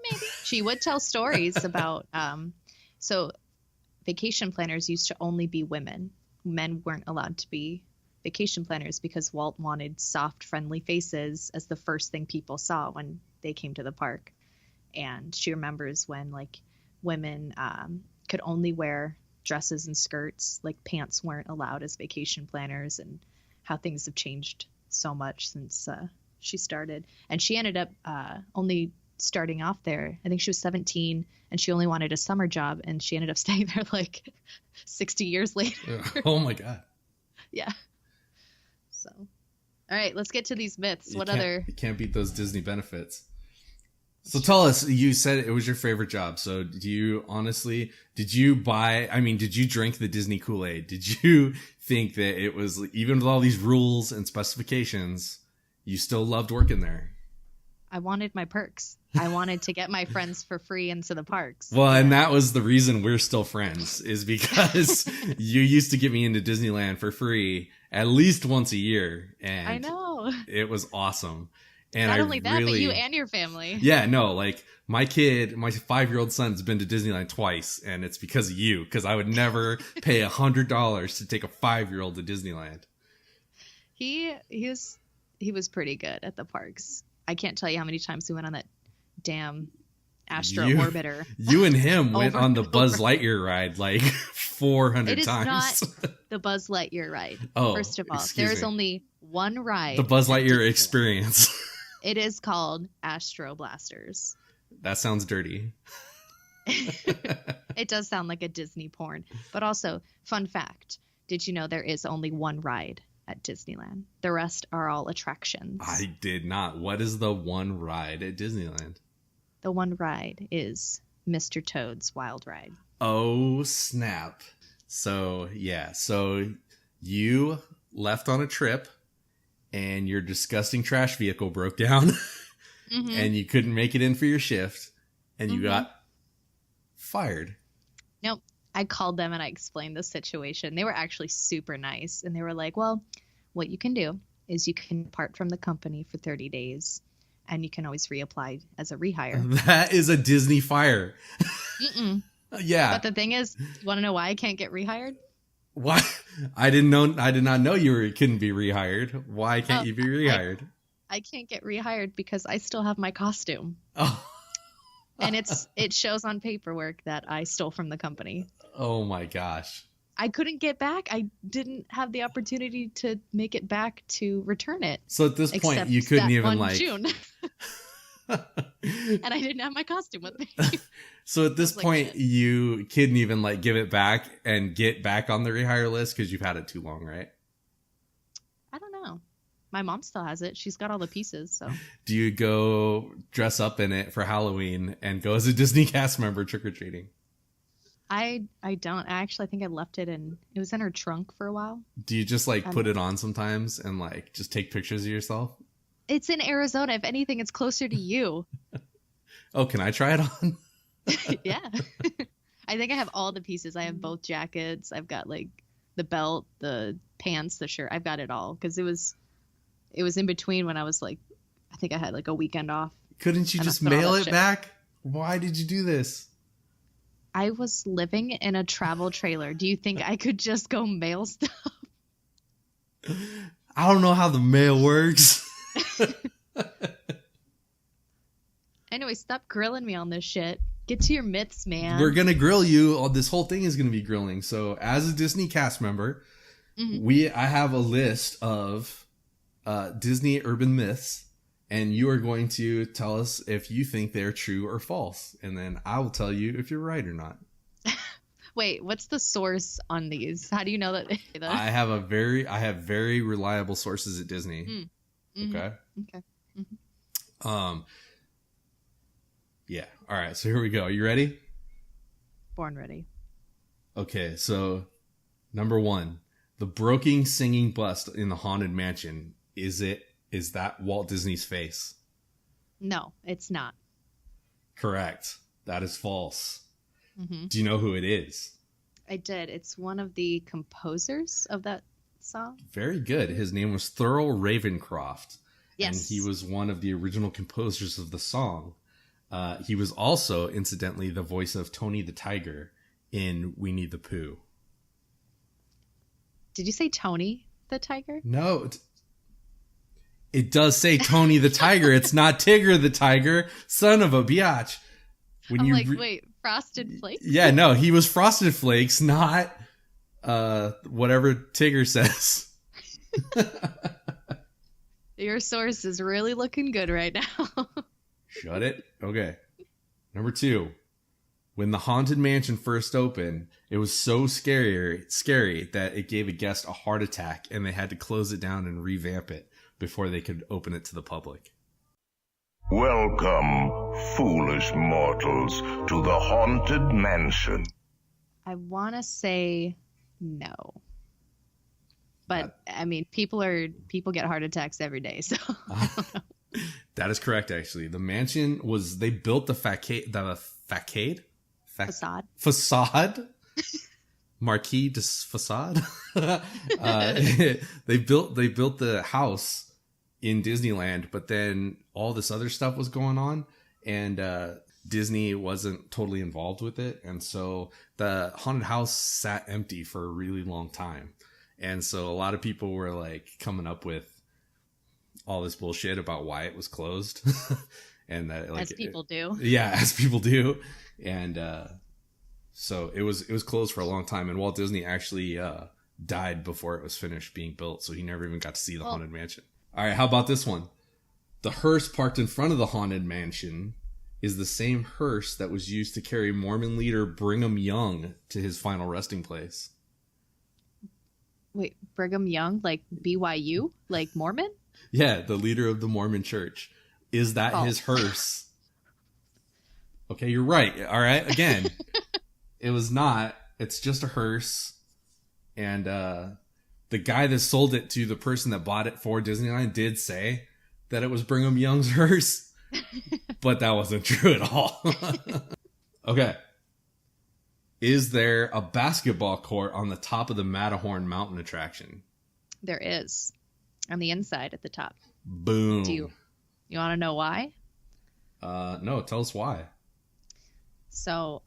Maybe. She would tell stories about so vacation planners used to only be women. Men weren't allowed to be vacation planners because Walt wanted soft, friendly faces as the first thing people saw when they came to the park. And she remembers when like women could only wear dresses and skirts, like pants weren't allowed as vacation planners, and how things have changed so much since she started. And she ended up only starting off there. I think she was 17 and she only wanted a summer job, and she ended up staying there like 60 years later. Oh my God. Yeah. So, all right, let's get to these myths. You can't beat those Disney benefits. So tell us, you said it was your favorite job. So did you drink the Disney Kool-Aid? Did you think that it was, even with all these rules and specifications, you still loved working there? I wanted my perks. I wanted to get my friends for free into the parks. Well, and that was the reason we're still friends, is because you used to get me into Disneyland for free at least once a year. And I know. It was awesome. And not only that, but you and your family. Yeah, no, like my 5-year-old son's been to Disneyland twice, and it's because of you, because I would never pay $100 to take a 5-year-old to Disneyland. He was pretty good at the parks. I can't tell you how many times we went on that damn Astro Orbiter. You and him went on the Buzz Lightyear ride like 400 times. It is not the Buzz Lightyear ride. Oh, first of all, there is only one ride. The Buzz Lightyear experience. It is called Astro Blasters. That sounds dirty. It does sound like a Disney porn. But also, fun fact, did you know there is only one ride at Disneyland? The rest are all attractions. I did not. What is the one ride at Disneyland? The one ride is Mr. Toad's Wild Ride. Oh, snap. So, yeah. So you left on a trip and your disgusting trash vehicle broke down and you couldn't make it in for your shift and you got fired. Nope. I called them and I explained the situation. They were actually super nice. And they were like, well, what you can do is you can depart from the company for 30 days and you can always reapply as a rehire. That is a Disney fire. Yeah. But the thing is, you want to know why I can't get rehired? Why? I did not know couldn't be rehired. Why can't you be rehired? I can't get rehired because I still have my costume. Oh. And it shows on paperwork that I stole from the company. Oh my gosh. I couldn't get back. I didn't have the opportunity to make it back to return it. So at this point, you couldn't even like June. And I didn't have my costume with me. So at this point, you couldn't even like give it back and get back on the rehire list because you've had it too long, right? I don't know. My mom still has it. She's got all the pieces. So do you go dress up in it for Halloween and go as a Disney cast member trick-or-treating? I don't. I think I left it it was in her trunk for a while. Do you just like put it on sometimes and like just take pictures of yourself? It's in Arizona. If anything, it's closer to you. Oh, can I try it on? Yeah. I think I have all the pieces. I have both jackets. I've got like the belt, the pants, the shirt. I've got it all because it was in between when I was like, I think I had like a weekend off. Couldn't you just mail it back? Why did you do this? I was living in a travel trailer. Do you think I could just go mail stuff? I don't know how the mail works. Anyway, stop grilling me on this shit. Get to your myths, man. We're going to grill you. This whole thing is going to be grilling. So as a Disney cast member, I have a list of Disney urban myths. And you are going to tell us if you think they're true or false. And then I will tell you if you're right or not. Wait, what's the source on these? How do you know that? I have very reliable sources at Disney. Okay. Okay. Yeah. All right. So here we go. Are you ready? Born ready. Okay. So number 1, the broken singing bust in the Haunted Mansion. Is that Walt Disney's face? No, it's not. Correct. That is false. Mm-hmm. Do you know who it is? I did. It's one of the composers of that song. Very good. His name was Thurl Ravencroft. Yes. And he was one of the original composers of the song. He was also, incidentally, the voice of Tony the Tiger in Winnie the Pooh. Did you say Tony the Tiger? No. It does say Tony the Tiger. It's not Tigger the Tiger. Son of a biatch. When Wait, Frosted Flakes? Yeah, no, he was Frosted Flakes, not whatever Tigger says. Your source is really looking good right now. Shut it. Okay. Number 2. When the Haunted Mansion first opened, it was so scary that it gave a guest a heart attack and they had to close it down and revamp it before they could open it to the public. Welcome, foolish mortals, to the Haunted Mansion. I want to say no. But, I mean, people get heart attacks every day, so... That is correct, actually. The mansion they built the facade? Facade? Marquis de Facade? They built the house in Disneyland, but then all this other stuff was going on, and Disney wasn't totally involved with it, and so the haunted house sat empty for a really long time. And so a lot of people were like coming up with all this bullshit about why it was closed. And that, like, as people do. Yeah, as people do. And so it was closed for a long time, and Walt Disney actually died before it was finished being built, so he never even got to see the Haunted Mansion. All right, how about this one? The hearse parked in front of the Haunted Mansion is the same hearse that was used to carry Mormon leader Brigham Young to his final resting place. Wait, Brigham Young, like BYU, like Mormon? Yeah, the leader of the Mormon church. Is that his hearse? Okay, you're right. All right, again, it was not. It's just a hearse. And the guy that sold it to the person that bought it for Disneyland did say that it was Brigham Young's hearse. But that wasn't true at all. Okay. Is there a basketball court on the top of the Matterhorn mountain attraction? There is. On the inside at the top. Boom. Do you want to know why? No, tell us why. So,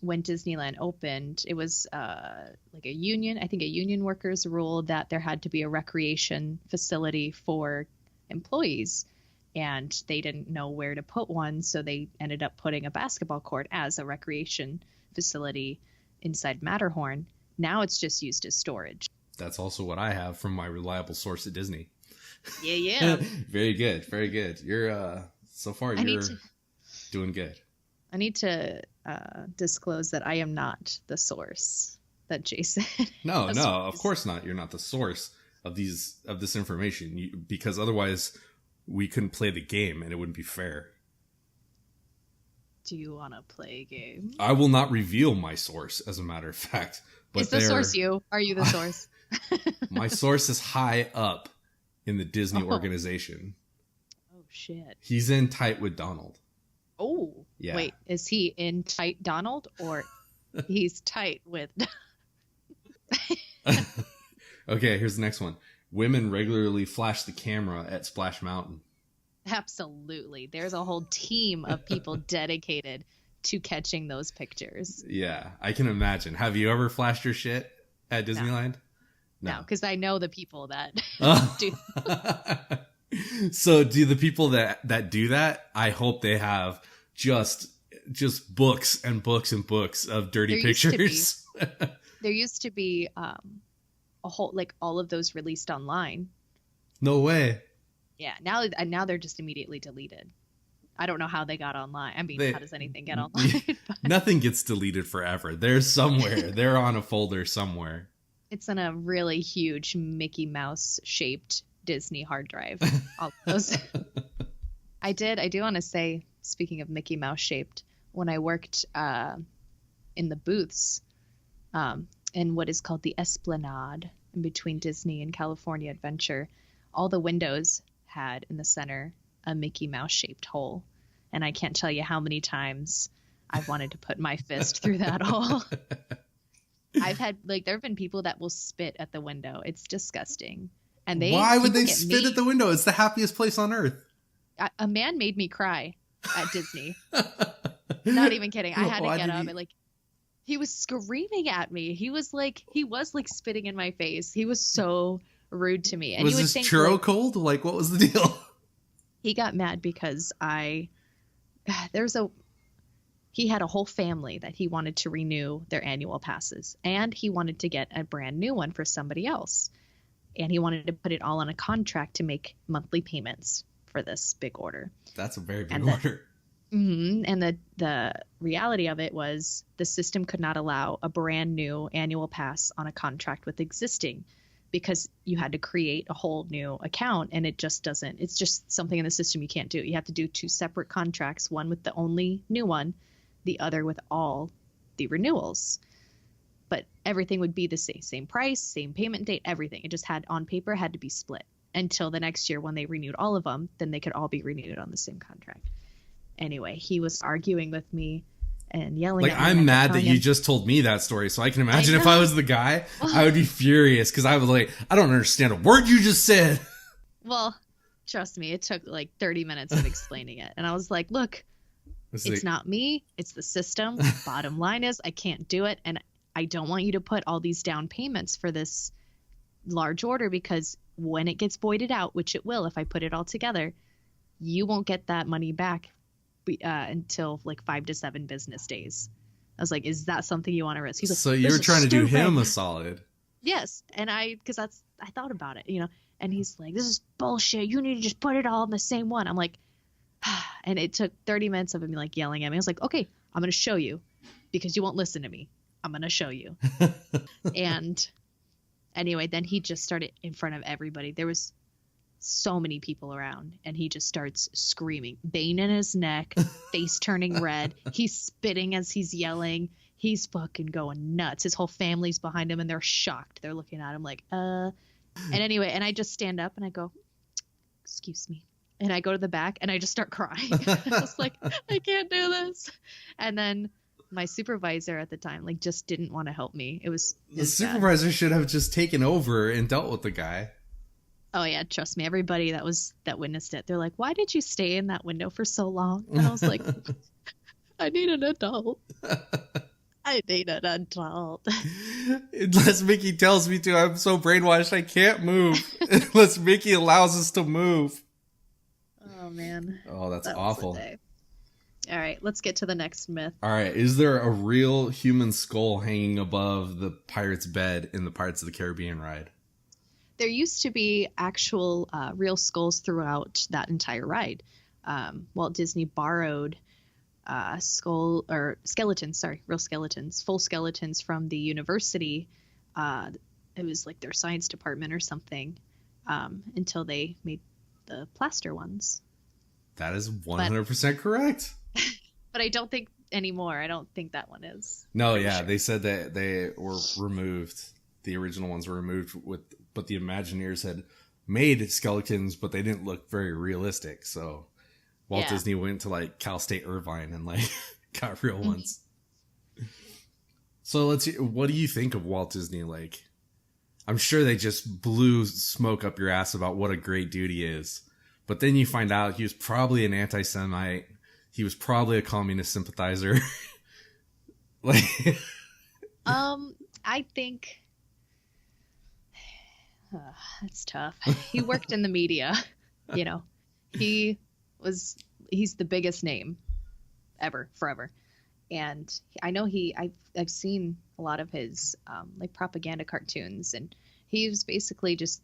when Disneyland opened, it was like a union. I think a union workers ruled that there had to be a recreation facility for employees, and they didn't know where to put one, so they ended up putting a basketball court as a recreation facility inside Matterhorn. Now it's just used as storage. That's also what I have from my reliable source at Disney. Yeah. Very good. Very good. You're so far you're doing good. I need to disclose that I am not the source that Jason. No, of course not. You're not the source of this information, because otherwise we couldn't play the game and it wouldn't be fair. Do you want to play a game? I will not reveal my source, as a matter of fact. But is the source you? Are you the source? My source is high up in the Disney organization. Oh, shit. He's in tight with Donald. Oh, yeah. Wait, is he in tight Donald or he's tight with... Okay, here's the next one. Women regularly flash the camera at Splash Mountain. Absolutely. There's a whole team of people dedicated to catching those pictures. Yeah, I can imagine. Have you ever flashed your shit at Disneyland? No, because I know the people that do. So do the people that do that, I hope they have just books and books and books of dirty pictures. There used to be a whole, like, all of those released online. No way. Yeah, now they're just immediately deleted. I don't know how they got online. I mean, how does anything get online? Nothing gets deleted forever. They're somewhere. They're on a folder somewhere. It's in a really huge Mickey Mouse shaped Disney hard drive. All those. I do want to say, speaking of Mickey Mouse shaped, when I worked in the booths in what is called the Esplanade in between Disney and California Adventure, all the windows had in the center a Mickey Mouse shaped hole, And I can't tell you how many times I've wanted to put my fist through that hole. I've had, like, there have been people that will spit at the window. It's disgusting. And Why would they spit at the window? It's the happiest place on earth. A man made me cry at Disney. Not even kidding. I had to get up and, like, he was screaming at me. He was like spitting in my face. He was so rude to me. And was this churro cold? Like, what was the deal? He got mad because he had a whole family that he wanted to renew their annual passes, and he wanted to get a brand new one for somebody else. And he wanted to put it all on a contract to make monthly payments for this big order. That's a very big order. And the reality of it was the system could not allow a brand new annual pass on a contract with existing, because you had to create a whole new account, and it's just something in the system you can't do. You have to do 2 separate contracts, one with the only new one, the other with all the renewals. But everything would be the same price, same payment date, everything. It just had to be split until the next year when they renewed all of them. Then they could all be renewed on the same contract. Anyway, he was arguing with me and yelling at me. I'm mad that you just told me that story, so I can imagine if I was the guy, I would be furious, because I was like, I don't understand a word you just said. Well, trust me, it took like 30 minutes of explaining it. And I was like, look, it's not me, it's the system. Bottom line is I can't do it, and I don't want you to put all these down payments for this large order, because when it gets voided out, which it will if I put it all together, you won't get that money back until like 5 to 7 business days. I was like, is that something you want to risk? He's like, so you were trying to do him a solid. Yes. And I thought about it, and he's like, this is bullshit. You need to just put it all in the same one. I'm like, and it took 30 minutes of him like yelling at me. I was like, okay, I'm going to show you, because you won't listen to me. I'm going to show you. And anyway, then he just started in front of everybody. There was so many people around, and he just starts screaming, vein in his neck, face turning red. He's spitting as he's yelling. He's fucking going nuts. His whole family's behind him, and they're shocked. They're looking at him like, And anyway, and I just stand up and I go, excuse me. And I go to the back and I just start crying. I was like, I can't do this. And then my supervisor at the time just didn't want to help me. It was the supervisor should have just taken over and dealt with the guy. Oh yeah, trust me. Everybody that witnessed it, they're like, why did you stay in that window for so long? And I was like, I need an adult. I need an adult. Unless Mickey tells me to, I'm so brainwashed I can't move. Unless Mickey allows us to move. Oh man. Oh, that's awful. All right, let's get to the next myth. All right, is there a real human skull hanging above the pirate's bed in the Pirates of the Caribbean ride? There used to be actual real skulls throughout that entire ride. Walt Disney borrowed real skeletons, full skeletons from the university. It was like their science department or something, until they made the plaster ones. That is 100% correct. But I don't think anymore. I don't think that one is. No, yeah, sure. They said that they were removed. The original ones were removed, but the Imagineers had made skeletons, but they didn't look very realistic. So Walt Disney went to Cal State Irvine and got real ones. So let's see. What do you think of Walt Disney? I'm sure they just blew smoke up your ass about what a great dude he is. But then you find out he was probably an anti-Semite. He was probably a communist sympathizer. I think that's tough. He worked in the media. He's the biggest name ever, forever. And I know I've seen a lot of his propaganda cartoons, and he was basically just,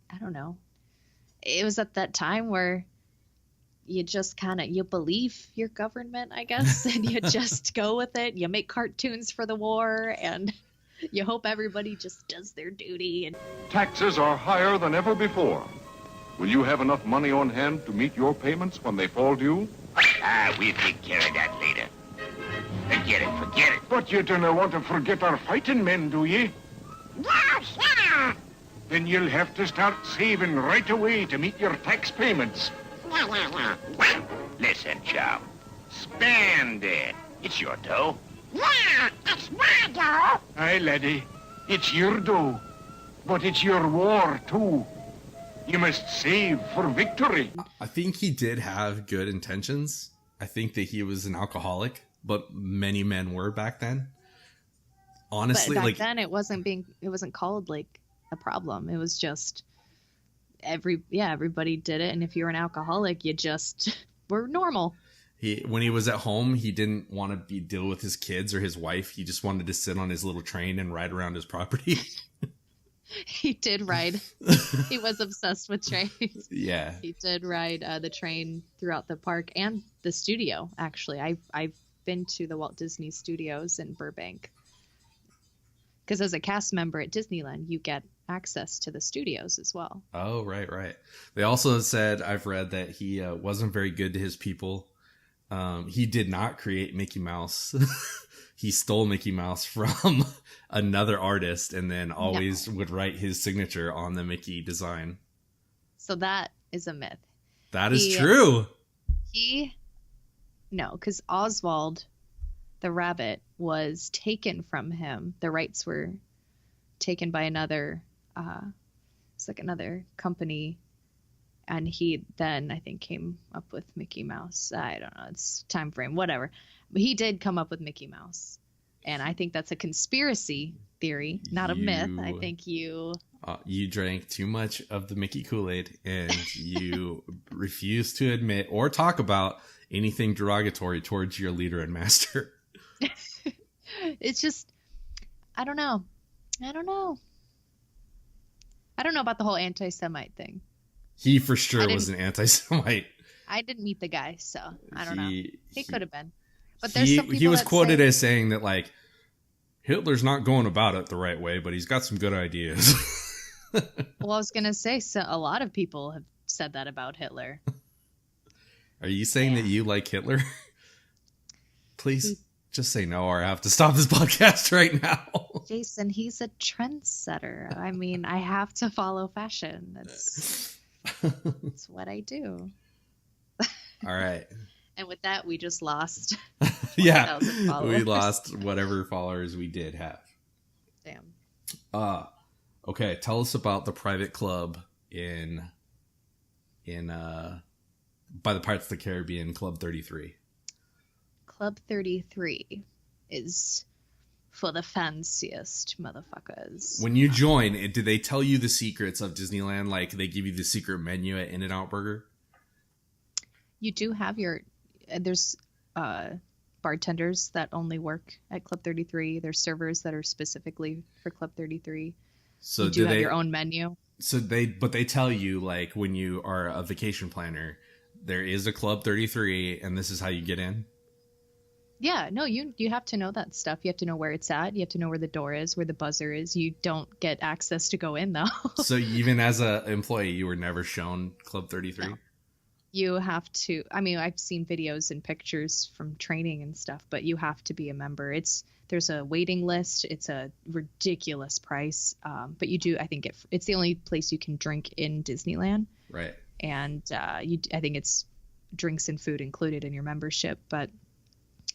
I don't know. It was at that time where you just you believe your government, I guess, and you just go with it. You make cartoons for the war, and you hope everybody just does their duty. And taxes are higher than ever before. Will you have enough money on hand to meet your payments when they fall due? We'll take care of that later. Forget it. But you don't want to forget our fighting men, do ye? Yes, sir. Then you'll have to start saving right away to meet your tax payments. Listen, chum. Spend it. It's your dough. Yeah, it's my dough. Aye, laddie. It's your dough. But it's your war, too. You must save for victory. I think he did have good intentions. I think that he was an alcoholic, but many men were back then. Honestly, but back then it wasn't called like a problem. It was just everybody did it, and if you were an alcoholic, you just were normal. When he was at home, he didn't want to deal with his kids or his wife. He just wanted to sit on his little train and ride around his property. He did ride. He was obsessed with trains. Yeah. He did ride the train throughout the park and the studio, actually. I've been to the Walt Disney Studios in Burbank. Because as a cast member at Disneyland, you get access to the studios as well. Oh, right. They also said, I've read, that he wasn't very good to his people. He did not create Mickey Mouse. He stole Mickey Mouse from another artist and then always would write his signature on the Mickey design. So that is a myth. That is true. No, because Oswald the rabbit was taken from him. The rights were taken by another company. And he then, I think, came up with Mickey Mouse. I don't know. It's time frame, whatever. But he did come up with Mickey Mouse. And I think that's a conspiracy theory, not a myth. I think you drank too much of the Mickey Kool-Aid and you refuse to admit or talk about anything derogatory towards your leader and master. It's just, I don't know. I don't know about the whole anti-Semite thing. He for sure was an anti-Semite. I didn't meet the guy, so I don't know. He could have been. But there's some people he was that quoted as saying that, like, Hitler's not going about it the right way, but he's got some good ideas. Well, I was going to say, so a lot of people have said that about Hitler. Are you saying that you like Hitler? Please just say no, or I have to stop this podcast right now. Jason, he's a trendsetter. I mean, I have to follow fashion. That's what I do. All right. And with that, we just lost. Yeah, we lost whatever followers we did have. Damn. Okay, tell us about the private club in by the Pirates of the Caribbean, Club 33. Club 33 is for the fanciest motherfuckers. When you join, did they tell you the secrets of Disneyland? Like, they give you the secret menu at In-N-Out Burger? You do have there's bartenders that only work at Club 33. There's servers that are specifically for Club 33. So you do have your own menu. So they tell you, like, when you are a vacation planner, there is a Club 33 and this is how you get in? Yeah, no, you have to know that stuff. You have to know where it's at. You have to know where the door is, where the buzzer is. You don't get access to go in, though. So even as an employee, you were never shown Club 33? No. You have to, I mean, I've seen videos and pictures from training and stuff, but you have to be a member. There's a waiting list. It's a ridiculous price. But you do, I think it's the only place you can drink in Disneyland. Right. And I think it's drinks and food included in your membership, but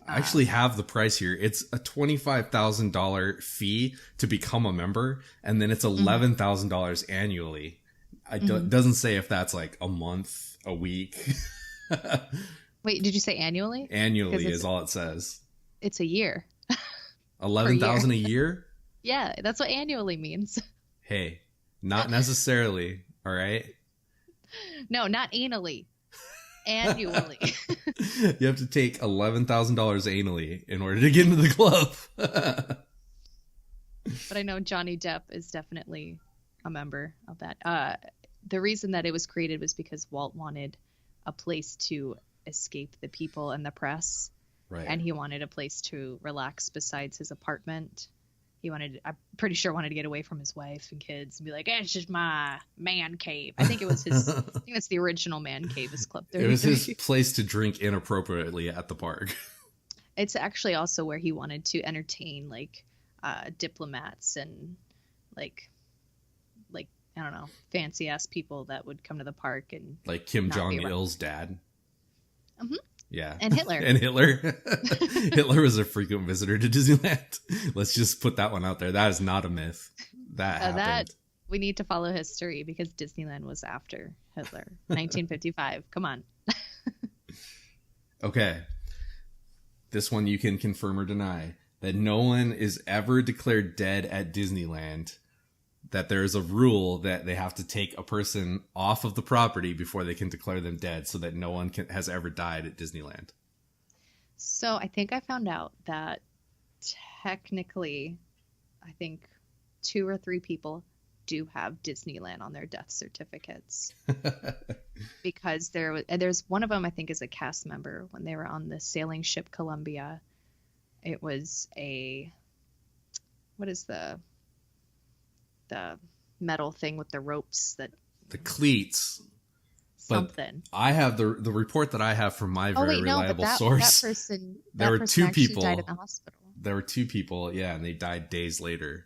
I actually have the price here. It's a $25,000 fee to become a member, and then it's $11,000 annually. It doesn't say if that's like a month, a week. Wait, did you say annually? Annually is all it says. It's a year. 11,000 a year? Yeah, that's what annually means. Hey, not necessarily. All right. No, not anally. Annually. You have to take $11,000 annually in order to get into the club. But I know Johnny Depp is definitely a member of that. The reason that it was created was because Walt wanted a place to escape the people and the press. Right. And he wanted a place to relax besides his apartment. I'm pretty sure wanted to get away from his wife and kids and be like, it's just my man cave. I think it's the original man cave is Club 33. It was his place to drink inappropriately at the park. It's actually also where he wanted to entertain like diplomats and like I don't know, fancy ass people that would come to the park and like Kim Jong-il's dad. Yeah. And Hitler. And Hitler. Hitler was a frequent visitor to Disneyland. Let's just put that one out there. That is not a myth. That happened. We need to follow history because Disneyland was after Hitler. 1955. Come on. Okay. This one you can confirm or deny. That no one is ever declared dead at Disneyland. That there is a rule that they have to take a person off of the property before they can declare them dead, so that no one has ever died at Disneyland. So I think I found out that technically, I think 2 or 3 people do have Disneyland on their death certificates. Because there's one of them, I think, is a cast member when they were on the sailing ship Columbia. It was what is the metal thing with the ropes that the cleats. Something. But I have the report that I have from my very reliable source. There were 2 people died in the hospital. There were 2 people, yeah, and they died days later.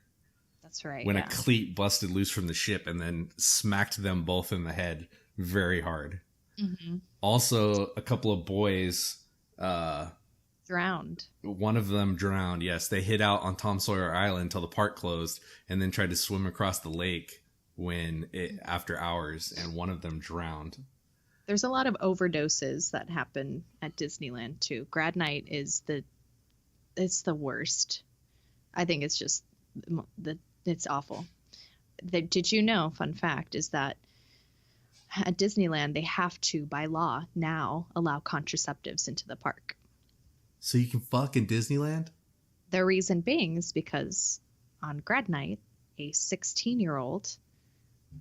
That's right. When a cleat busted loose from the ship and then smacked them both in the head very hard. Mm-hmm. Also, a couple of boys drowned. One of them drowned, yes. They hid out on Tom Sawyer Island until the park closed and then tried to swim across the lake after hours, and one of them drowned. There's a lot of overdoses that happen at Disneyland too. Grad night is it's the worst. I think it's just it's awful. Did you know, fun fact, is that at Disneyland, they have to, by law, now allow contraceptives into the park. So you can fuck in Disneyland? The reason being is because on grad night, a 16-year-old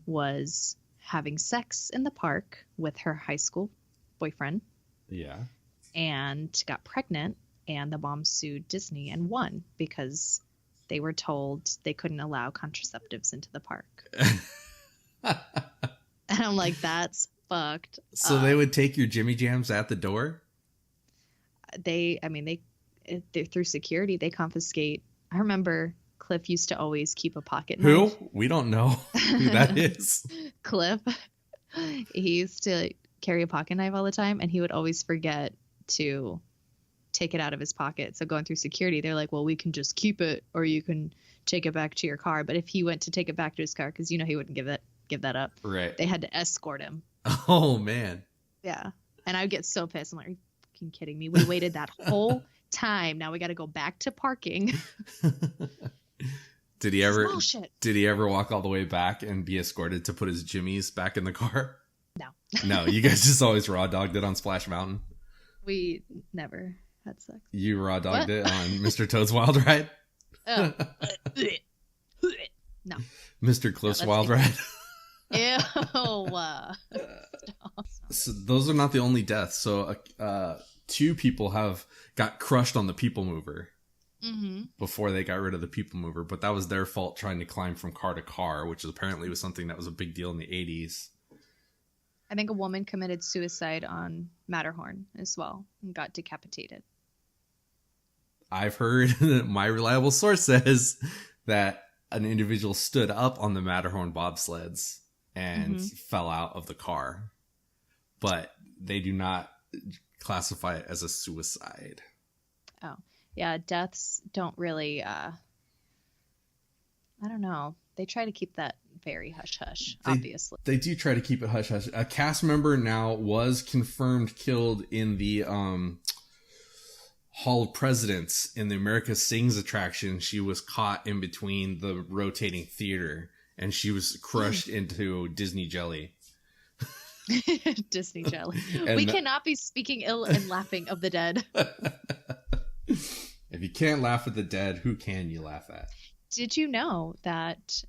was having sex in the park with her high school boyfriend. Yeah. And got pregnant, and the mom sued Disney and won because they were told they couldn't allow contraceptives into the park. And I'm like, that's fucked. So they would take your Jimmy Jams at the door? They're through security. They confiscate. I remember Cliff used to always keep a pocket knife. Who? We don't know who that is. Cliff. He used to carry a pocket knife all the time, and he would always forget to take it out of his pocket. So going through security, they're like, well, we can just keep it, or you can take it back to your car. But if he went to take it back to his car, because he wouldn't give that up. Right. They had to escort him. Oh man. Yeah. And I would get so pissed. I'm like, are you fucking kidding me? We waited that whole time. Now we got to go back to parking. Did he ever walk all the way back and be escorted to put his Jimmies back in the car? No. No, you guys just always raw dogged it on Splash Mountain. We never had sex. You raw dogged it on Mr. Toad's Wild Ride? Oh. No. Mr. Cliff's Wild Ride? Ew. So those are not the only deaths. So 2 people got crushed on the People Mover before they got rid of the People Mover. But that was their fault trying to climb from car to car, which apparently was something that was a big deal in the 80s. I think a woman committed suicide on Matterhorn as well and got decapitated. I've heard my reliable source says that an individual stood up on the Matterhorn bobsleds and fell out of the car, but they do not classify it as a suicide. Oh, yeah. Deaths don't really, I don't know. They try to keep that very hush-hush, obviously. They do try to keep it hush-hush. A cast member now was confirmed killed in the Hall of Presidents in the America Sings attraction. She was caught in between the rotating theater, and she was crushed into Disney jelly. Disney jelly. We cannot be speaking ill and laughing of the dead. If you can't laugh at the dead, who can you laugh at? Did you know that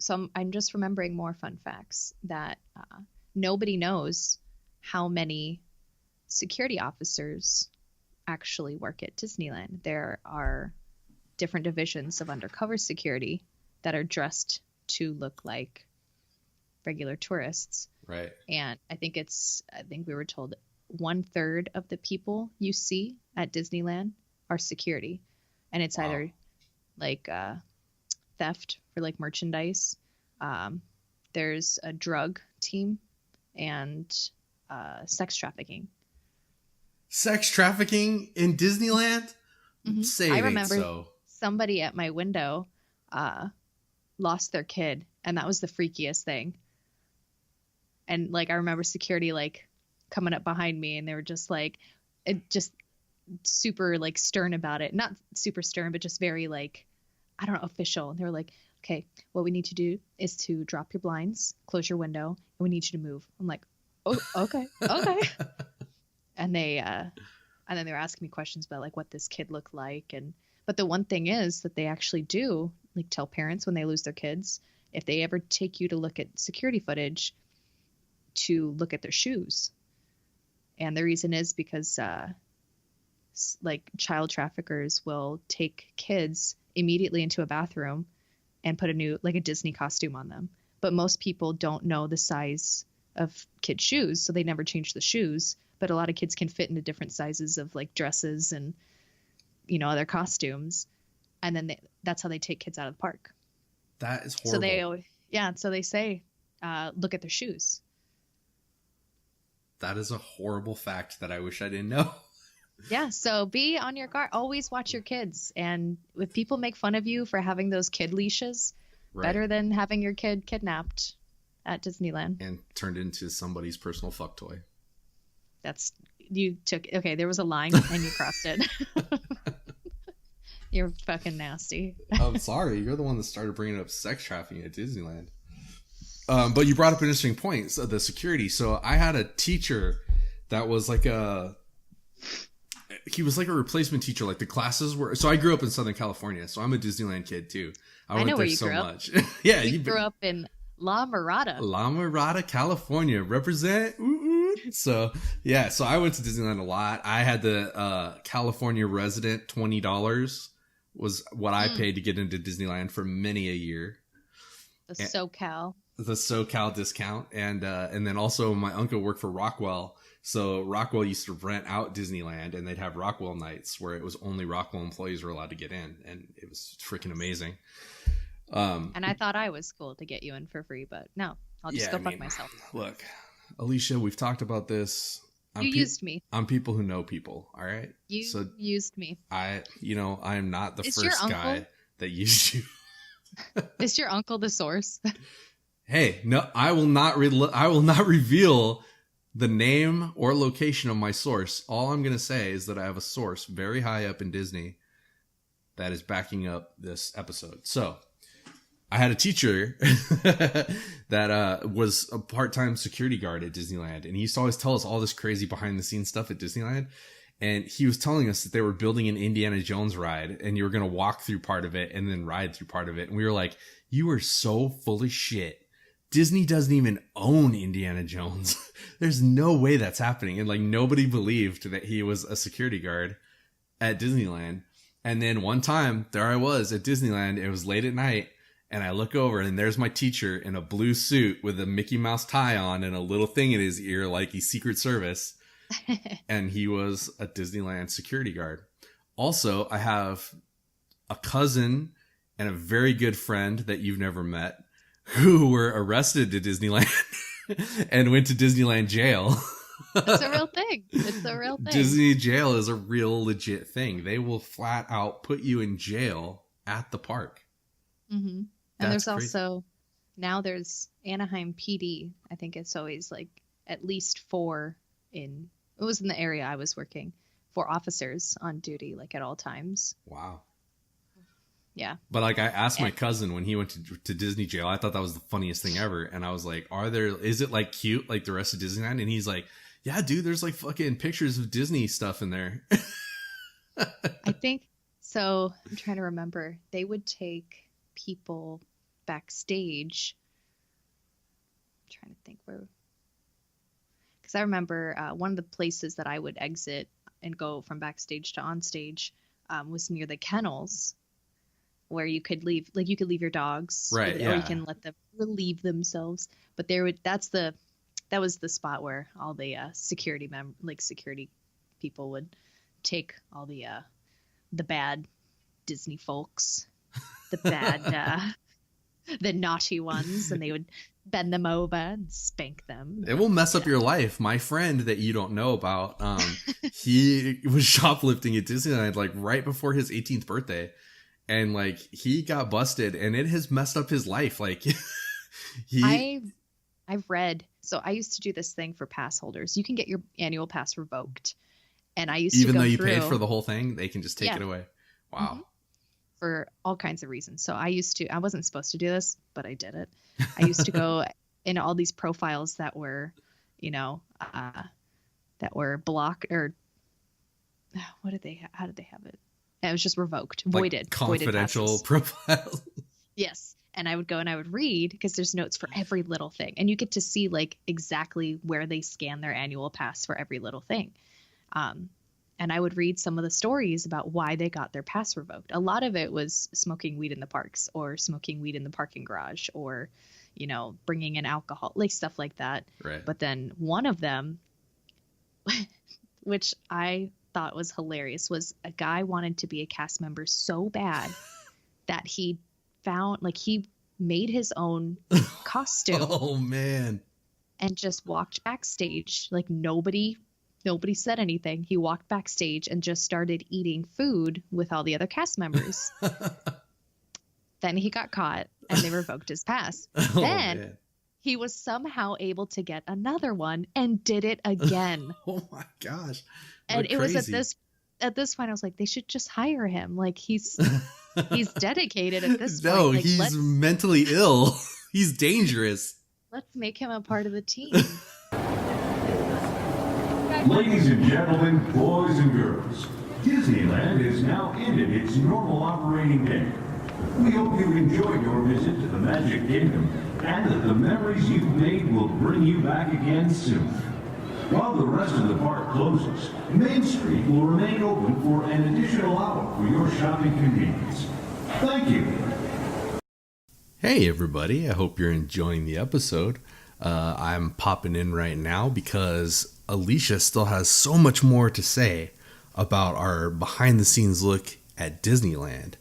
I'm just remembering more fun facts that nobody knows how many security officers actually work at Disneyland. There are different divisions of undercover security that are dressed to look like regular tourists. Right. And I think we were told 1/3 of the people you see at Disneyland are security. And it's either like theft for like merchandise. There's a drug team and sex trafficking. Sex trafficking in Disneyland? Say I it ain't remember so. somebody at my window lost their kid, and that was the freakiest thing. And like I remember security like coming up behind me, and they were just like, just super like stern about it. Not super stern, but just very like, I don't know, official. And they were like, okay, what we need to do is to drop your blinds, close your window, and we need you to move. I'm like, oh, okay. And then they were asking me questions about like what this kid looked like. But the one thing is that they actually do like tell parents when they lose their kids, if they ever take you to look at security footage, to look at their shoes. And the reason is because like child traffickers will take kids immediately into a bathroom and put a Disney costume on them. But most people don't know the size of kids' shoes, so they never change the shoes. But a lot of kids can fit into different sizes of like dresses and, other costumes. And then that's how they take kids out of the park. That is horrible. So they say, look at their shoes. That is a horrible fact that I wish I didn't know. Yeah, so be on your guard. Always watch your kids. And if people make fun of you for having those kid leashes, better than having your kid kidnapped at Disneyland. And turned into somebody's personal fuck toy. There was a line and you crossed it. You're fucking nasty. I'm sorry. You're the one that started bringing up sex trafficking at Disneyland. But you brought up an interesting point, so the security. So I had a teacher that was he was like a replacement teacher. Like the classes were, so I grew up in Southern California, so I'm a Disneyland kid too. I went know there where you so grew up. much. Yeah. You grew up in La Mirada, California. Represent. Ooh. So yeah, so I went to Disneyland a lot. I had the California resident $20 was what I paid to get into Disneyland for many a year. The SoCal discount, and then also my uncle worked for Rockwell, so Rockwell used to rent out Disneyland, and they'd have Rockwell nights where it was only Rockwell employees were allowed to get in, and it was freaking amazing. And I thought I was cool to get you in for free, but no, I'll just fuck myself. Look, Alicia, we've talked about this. You used me. I'm people who know people. All right. You used me. I am not the first guy that used you. Is your uncle the source? Hey, no, I will not reveal the name or location of my source. All I'm going to say is that I have a source very high up in Disney that is backing up this episode. So I had a teacher that was a part-time security guard at Disneyland, and he used to always tell us all this crazy behind-the-scenes stuff at Disneyland. And he was telling us that they were building an Indiana Jones ride, and you were going to walk through part of it and then ride through part of it. And we were like, you are so full of shit. Disney doesn't even own Indiana Jones. There's no way that's happening. And like nobody believed that he was a security guard at Disneyland. And then one time there I was at Disneyland. It was late at night, and I look over and there's my teacher in a blue suit with a Mickey Mouse tie on and a little thing in his ear like he's Secret Service. And he was a Disneyland security guard. Also, I have a cousin and a very good friend that you've never met who were arrested at Disneyland and went to Disneyland jail. It's a real thing. Disney jail is a real legit thing. They will flat out put you in jail at the park. Mm-hmm. And there's crazy. Also, now there's Anaheim PD. I think it's always like at least 4 it was in the area I was working, 4 officers on duty, like at all times. Wow. Yeah. But like I asked my cousin when he went to Disney jail, I thought that was the funniest thing ever. And I was like, is it like cute like the rest of Disneyland? And he's like, yeah, dude, there's like fucking pictures of Disney stuff in there. I think so. I'm trying to remember. They would take people backstage. I'm trying to think where. Because I remember one of the places that I would exit and go from backstage to onstage was near the kennels, where you could leave your dogs, right? Or you can let them relieve themselves. But that was the spot where all the security people would take all the bad Disney folks, the bad the naughty ones, and they would bend them over and spank them. It will mess up your life. My friend that you don't know about, he was shoplifting at Disneyland like right before his 18th birthday, and like he got busted, and it has messed up his life. Like I've read. So I used to do this thing for pass holders. You can get your annual pass revoked, and I used to even go though you through, paid for the whole thing, they can just take it away. Wow. Mm-hmm. For all kinds of reasons. So I wasn't supposed to do this, but I did it. I used to go in all these profiles that were, that were blocked, or how did they have it? It was just revoked, voided. Like confidential voided profiles. Yes. And I would go and I would read, because there's notes for every little thing. And you get to see like exactly where they scan their annual pass for every little thing. And I would read some of the stories about why they got their pass revoked. A lot of it was smoking weed in the parks, or smoking weed in the parking garage, or, bringing in alcohol, like stuff like that. Right. But then one of them, which I thought was hilarious, was a guy wanted to be a cast member so bad that he made his own costume. Oh, man. And just walked backstage. Like nobody said anything. He walked backstage and just started eating food with all the other cast members. Then he got caught and they revoked his pass. Then he was somehow able to get another one and did it again. Oh my gosh. And it was at this point I was like, they should just hire him. Like he's dedicated at this point. No, like, he's mentally ill. He's dangerous. Let's make him a part of the team. Ladies and gentlemen, boys and girls, Disneyland has now ended its normal operating day. We hope you enjoyed your visit to the Magic Kingdom, and that the memories you've made will bring you back again soon. While the rest of the park closes, Main Street will remain open for an additional hour for your shopping convenience. Thank you. Hey everybody, I hope you're enjoying the episode. I'm popping in right now because Alicia still has so much more to say about our behind the scenes look at Disneyland.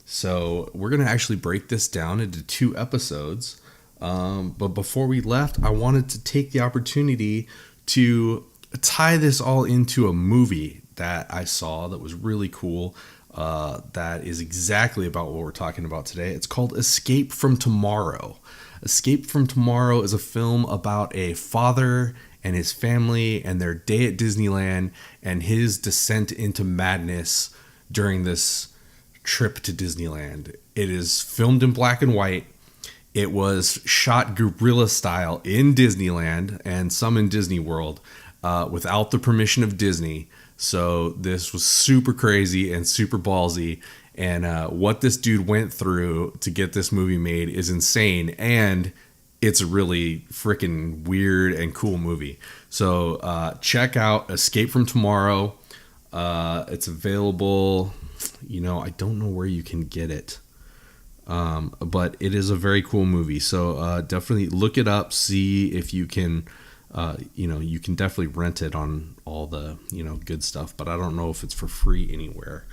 So we're going to actually break this down into 2 episodes. But before we left, I wanted to take the opportunity to tie this all into a movie that I saw that was really cool. That is exactly about what we're talking about today. It's called Escape from Tomorrow. Escape from Tomorrow is a film about a father and his family and their day at Disneyland and his descent into madness during this trip to Disneyland. It is filmed in black and white. It was shot guerrilla style in Disneyland and some in Disney World without the permission of Disney. So this was super crazy and super ballsy. And what this dude went through to get this movie made is insane. And it's a really freaking weird and cool movie. So check out Escape from Tomorrow. It's available. I don't know where you can get it. But it is a very cool movie. So definitely look it up. See if you can, you can definitely rent it on all the, good stuff. But I don't know if it's for free anywhere.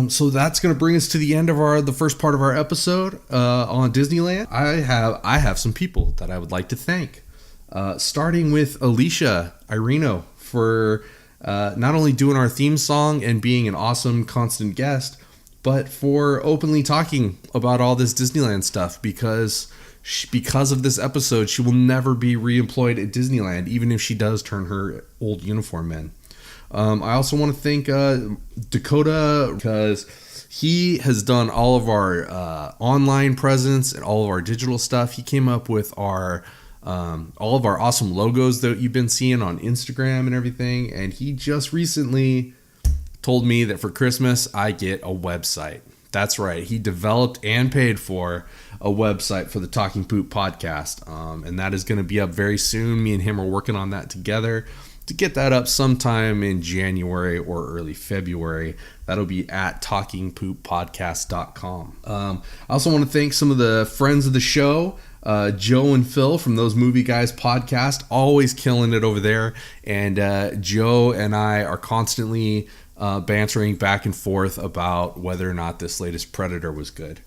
So that's going to bring us to the end of the first part of our episode on Disneyland. I have some people that I would like to thank. Starting with Alicia, Irino, for not only doing our theme song and being an awesome constant guest, but for openly talking about all this Disneyland stuff, because of this episode, she will never be reemployed at Disneyland, even if she does turn her old uniform in. I also want to thank Dakota, because he has done all of our online presence and all of our digital stuff. He came up with all of our awesome logos that you've been seeing on Instagram and everything. And he just recently told me that for Christmas, I get a website. That's right. He developed and paid for a website for the Talking Poop podcast. And that is going to be up very soon. Me and him are working on that together to get that up sometime in January or early February. That'll be at talkingpooppodcast.com. I also want to thank some of the friends of the show, Joe and Phil from Those Movie Guys podcast, always killing it over there. And Joe and I are constantly bantering back and forth about whether or not this latest Predator was good.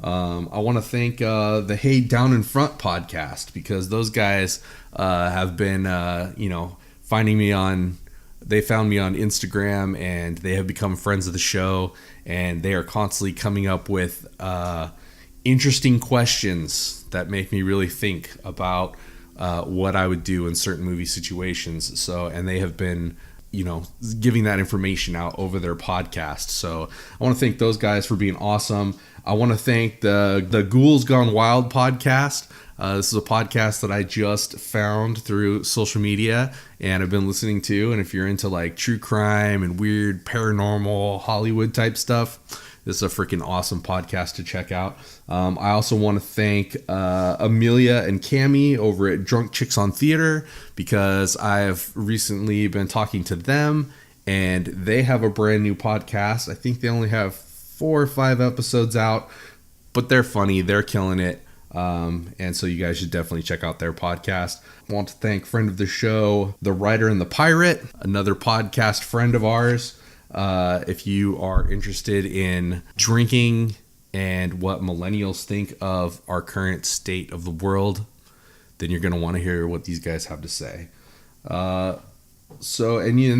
I want to thank the Hey Down in Front podcast, because those guys have been, finding me on. They found me on Instagram, and they have become friends of the show, and they are constantly coming up with interesting questions that make me really think about what I would do in certain movie situations. So, and they have been, giving that information out over their podcast. So I want to thank those guys for being awesome. I want to thank the Ghouls Gone Wild podcast. This is a podcast that I just found through social media and I've been listening to. And if you're into like true crime and weird paranormal Hollywood type stuff, this is a freaking awesome podcast to check out. I also want to thank Amelia and Cammie over at Drunk Chicks on Theater, because I have recently been talking to them and they have a brand new podcast. I think they only have 4 or 5 episodes out, but they're funny. They're killing it. And so you guys should definitely check out their podcast. I want to thank friend of the show, The Writer and the Pirate, another podcast friend of ours. If you are interested in drinking and what millennials think of our current state of the world, then you're going to want to hear what these guys have to say. And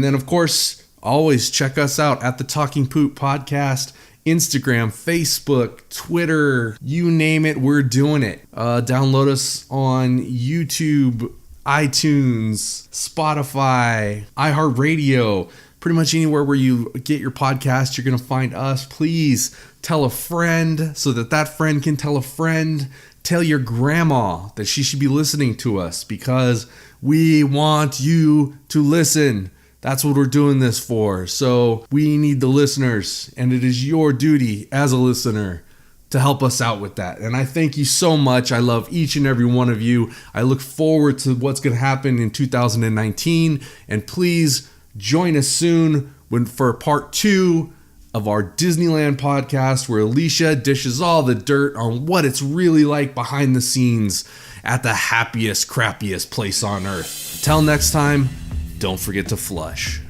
then of course, always check us out at the Talking Poop Podcast. Instagram, Facebook, Twitter, you name it, we're doing it. Download us on YouTube, iTunes, Spotify, iHeartRadio, pretty much anywhere where you get your podcast, you're going to find us. Please tell a friend so that friend can tell a friend. Tell your grandma that she should be listening to us, because we want you to listen. That's what we're doing this for. So we need the listeners, and it is your duty as a listener to help us out with that. And I thank you so much. I love each and every one of you. I look forward to what's going to happen in 2019. And please join us soon for part 2 of our Disneyland podcast, where Alicia dishes all the dirt on what it's really like behind the scenes at the happiest, crappiest place on earth. Till next time, don't forget to flush.